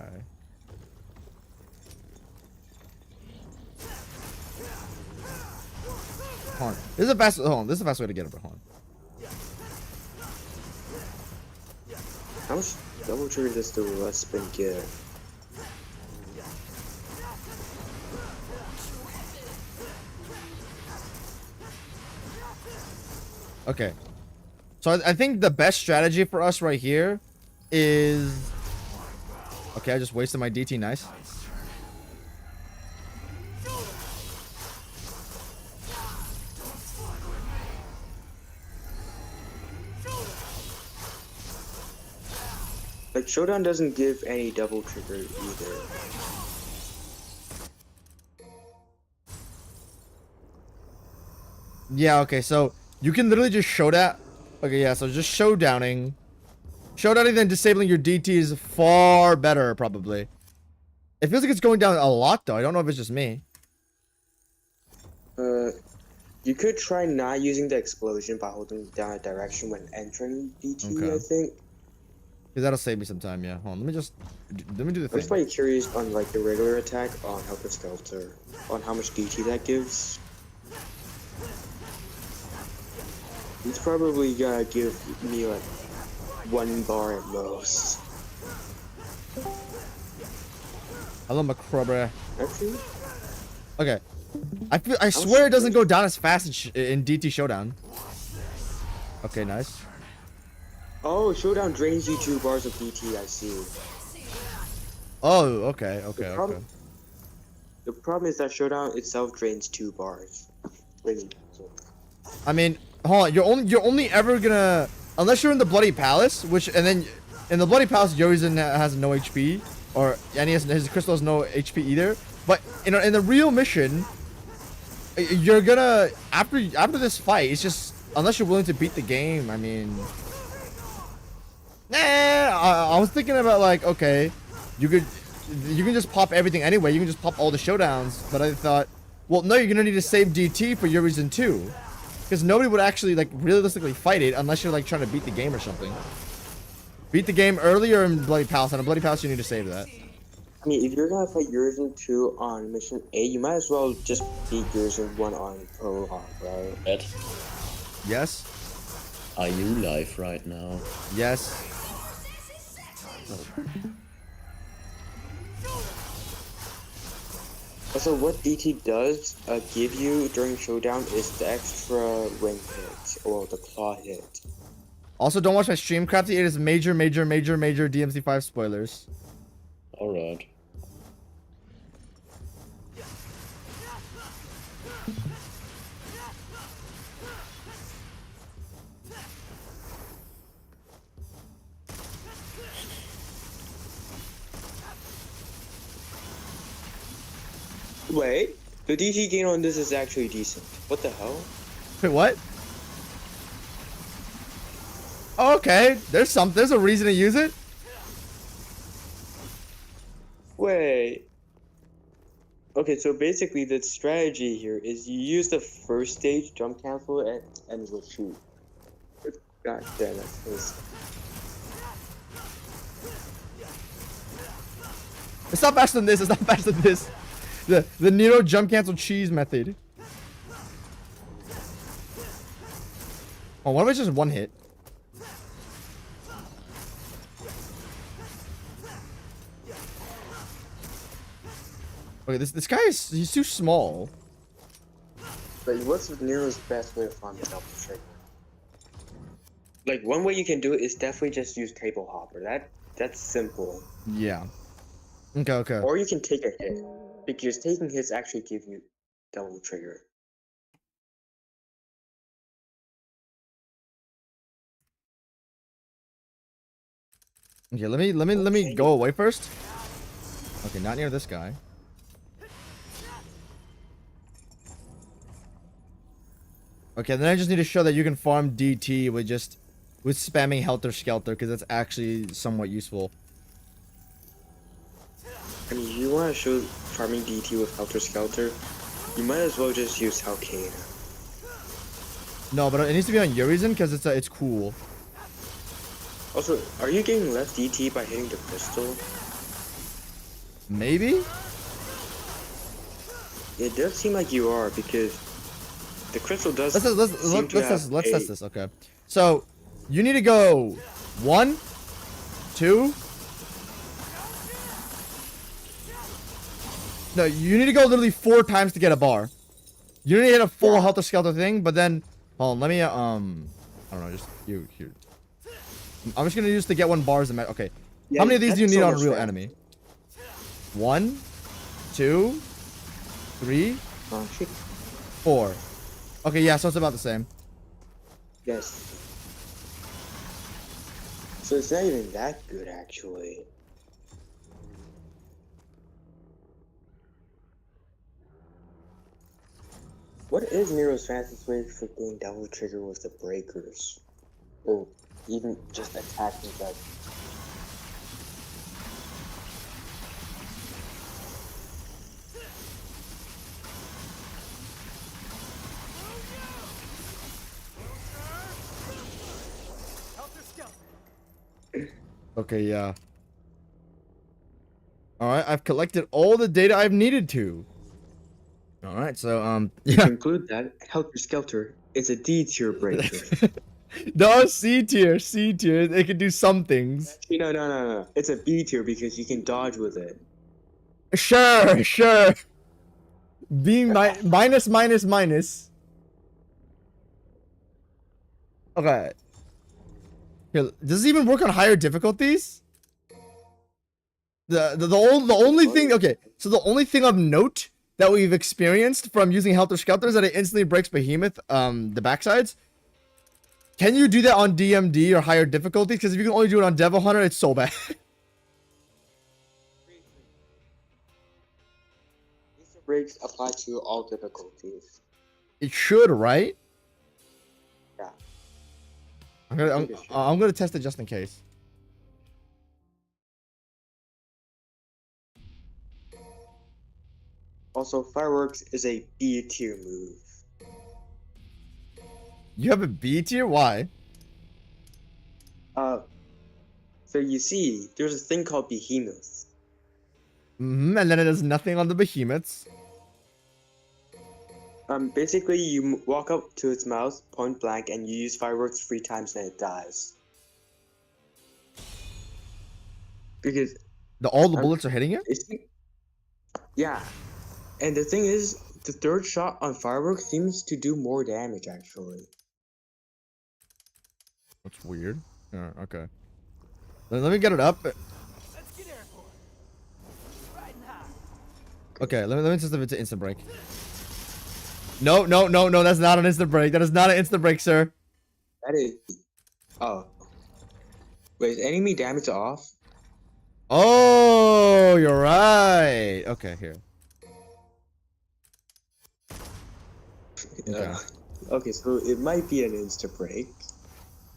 Hold on. This is the best. Hold on. This is the best way to get over. Hold on. How much double trigger does the rust spin get? Okay. So I think the best strategy for us right here is... Okay, I just wasted my DT. Nice. Like, Showdown doesn't give any double trigger either. Yeah, okay, so you can literally just showdown. Okay, yeah, so just showdowning. Showdowning then disabling your DT is far better, probably. It feels like it's going down a lot, though. I don't know if it's just me. You could try not using the explosion by holding down a direction when entering DT, Okay. I think. Because that'll save me some time, yeah. Hold on, let me do the I'm just thing. probably curious on, like, the regular attack on Helter Skelter, on how much DT that gives. It's probably gonna give me, like, 1 bar at most. Hello, Macrobra. Actually, Okay. I swear it doesn't go down as fast in DT Showdown. Okay, nice. oh, Showdown drains you 2 bars of DT, I see. Oh, okay, okay, okay. The problem is that Showdown itself drains 2 bars. Really. I mean, hold on. You're only ever gonna, unless you're in the Bloody Palace, and then in the Bloody Palace, Yorizon has no HP, and his crystal has no HP either. But in the real mission, you're gonna after this fight, it's just unless you're willing to beat the game. I mean, I was thinking about like, okay, you can just pop everything anyway. You can just pop all the showdowns. But I thought, well, no, you're gonna need to save DT for your reason too, because nobody would actually like realistically fight it unless you're like trying to beat the game or something. Beat the game earlier in Bloody Palace. On a Bloody Palace, you need to save that. I mean, if you're gonna fight Urizen 2 on mission 8, you might as well just beat Urizen 1 on Pro Hawk, right? Ed, Yes. are you live right now? Yes. Also, what DT does give you during Showdown is the extra wing hit, or the claw hit. Also, don't watch my stream, Crafty. It is major DMC5 spoilers. Alright. Wait, the DT gain on this is actually decent. What the hell? Wait, what? Oh, okay, there's a reason to use it. Wait. Okay, so basically the strategy here is you use the first stage jump cancel and retreat. God damn it. It's not faster than this. It's not faster than this. The Nero jump cancel cheese method. Oh, what if it's just one hit? Okay, this guy he's too small. But what's Nero's best way to farm the double trigger? Like, one way you can do it is definitely just use table hopper. That's simple. Yeah. Okay. Or you can take a hit, because taking hits actually give you double trigger. Okay, let me go away first. Okay, not near this guy. Okay, then I just need to show that you can farm DT with spamming Helter Skelter, because that's actually somewhat useful. I mean, you want to show farming DT with Helter Skelter, you might as well just use Halcade. No, but it needs to be on Urizen because it's cool. Also, are you getting less DT by hitting the crystal? Maybe? It does seem like you are because the crystal does. Let's test this. Okay. So you need to go 1, 2. No, you need to go literally 4 times to get a bar. You need to hit a full helter skelter thing, but then hold on, let me I don't know, just you here. I'm just gonna use to get 1 bars. Okay. Yeah, How many of these that's do you need so on a much real faster. enemy? 1, 2, 3, Oh shit. 4. Okay, yeah, so it's about the same. Yes. So it's not even that good actually. What is Nero's fastest way for getting double trigger with the breakers? Or even just attacking that? Okay, yeah. Alright, I've collected all the data I've needed to. Alright, so, To yeah. conclude that, Helter Skelter is a D tier breaker. No, C tier, C tier. It can do some things. Actually, no. It's a B tier because you can dodge with it. Sure, sure. Being minus. Okay. Here, does this even work on higher difficulties? The only thing, okay, so the only thing of note that we've experienced from using Helter Skelter is that it instantly breaks Behemoth, the backsides. Can you do that on DMD or higher difficulties? Because if you can only do it on Devil Hunter, it's so bad. These breaks apply to all difficulties. It should, right? Yeah. I'm gonna test it just in case. Also, Fireworks is a B tier move. You have a B tier? Why? So you see, there's a thing called Behemoth. And then it does nothing on the Behemoths. Basically, you walk up to its mouth, point blank, and you use Fireworks 3 times and it dies. Because All the bullets are hitting it? yeah. And the thing is, the third shot on Fireworks seems to do more damage, actually. That's weird. Okay. Let me get it up. Okay, let me test if it's an instant break. No, that's not an instant break. That is not an instant break, sir. That is... Oh. Wait, is enemy damage off? Oh, you're right. Okay, here. Okay. Okay, so it might be an insta break.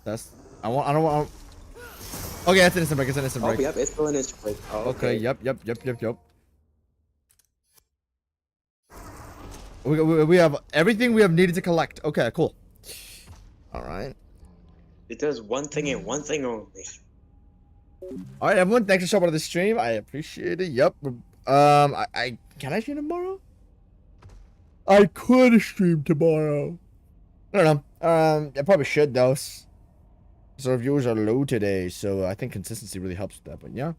I don't want. Okay, it's an instant break. It's an instant break. Oh, yep, it's still an insta break. Oh, Okay. Yep. We have everything we have needed to collect. Okay, cool. All right. It does one thing and one thing only. All right, everyone. Thanks for showing up on the stream. I appreciate it. Yep. I can I stream tomorrow? I could stream tomorrow. I don't know. I probably should though. So viewers are low today, so I think consistency really helps with that. But yeah.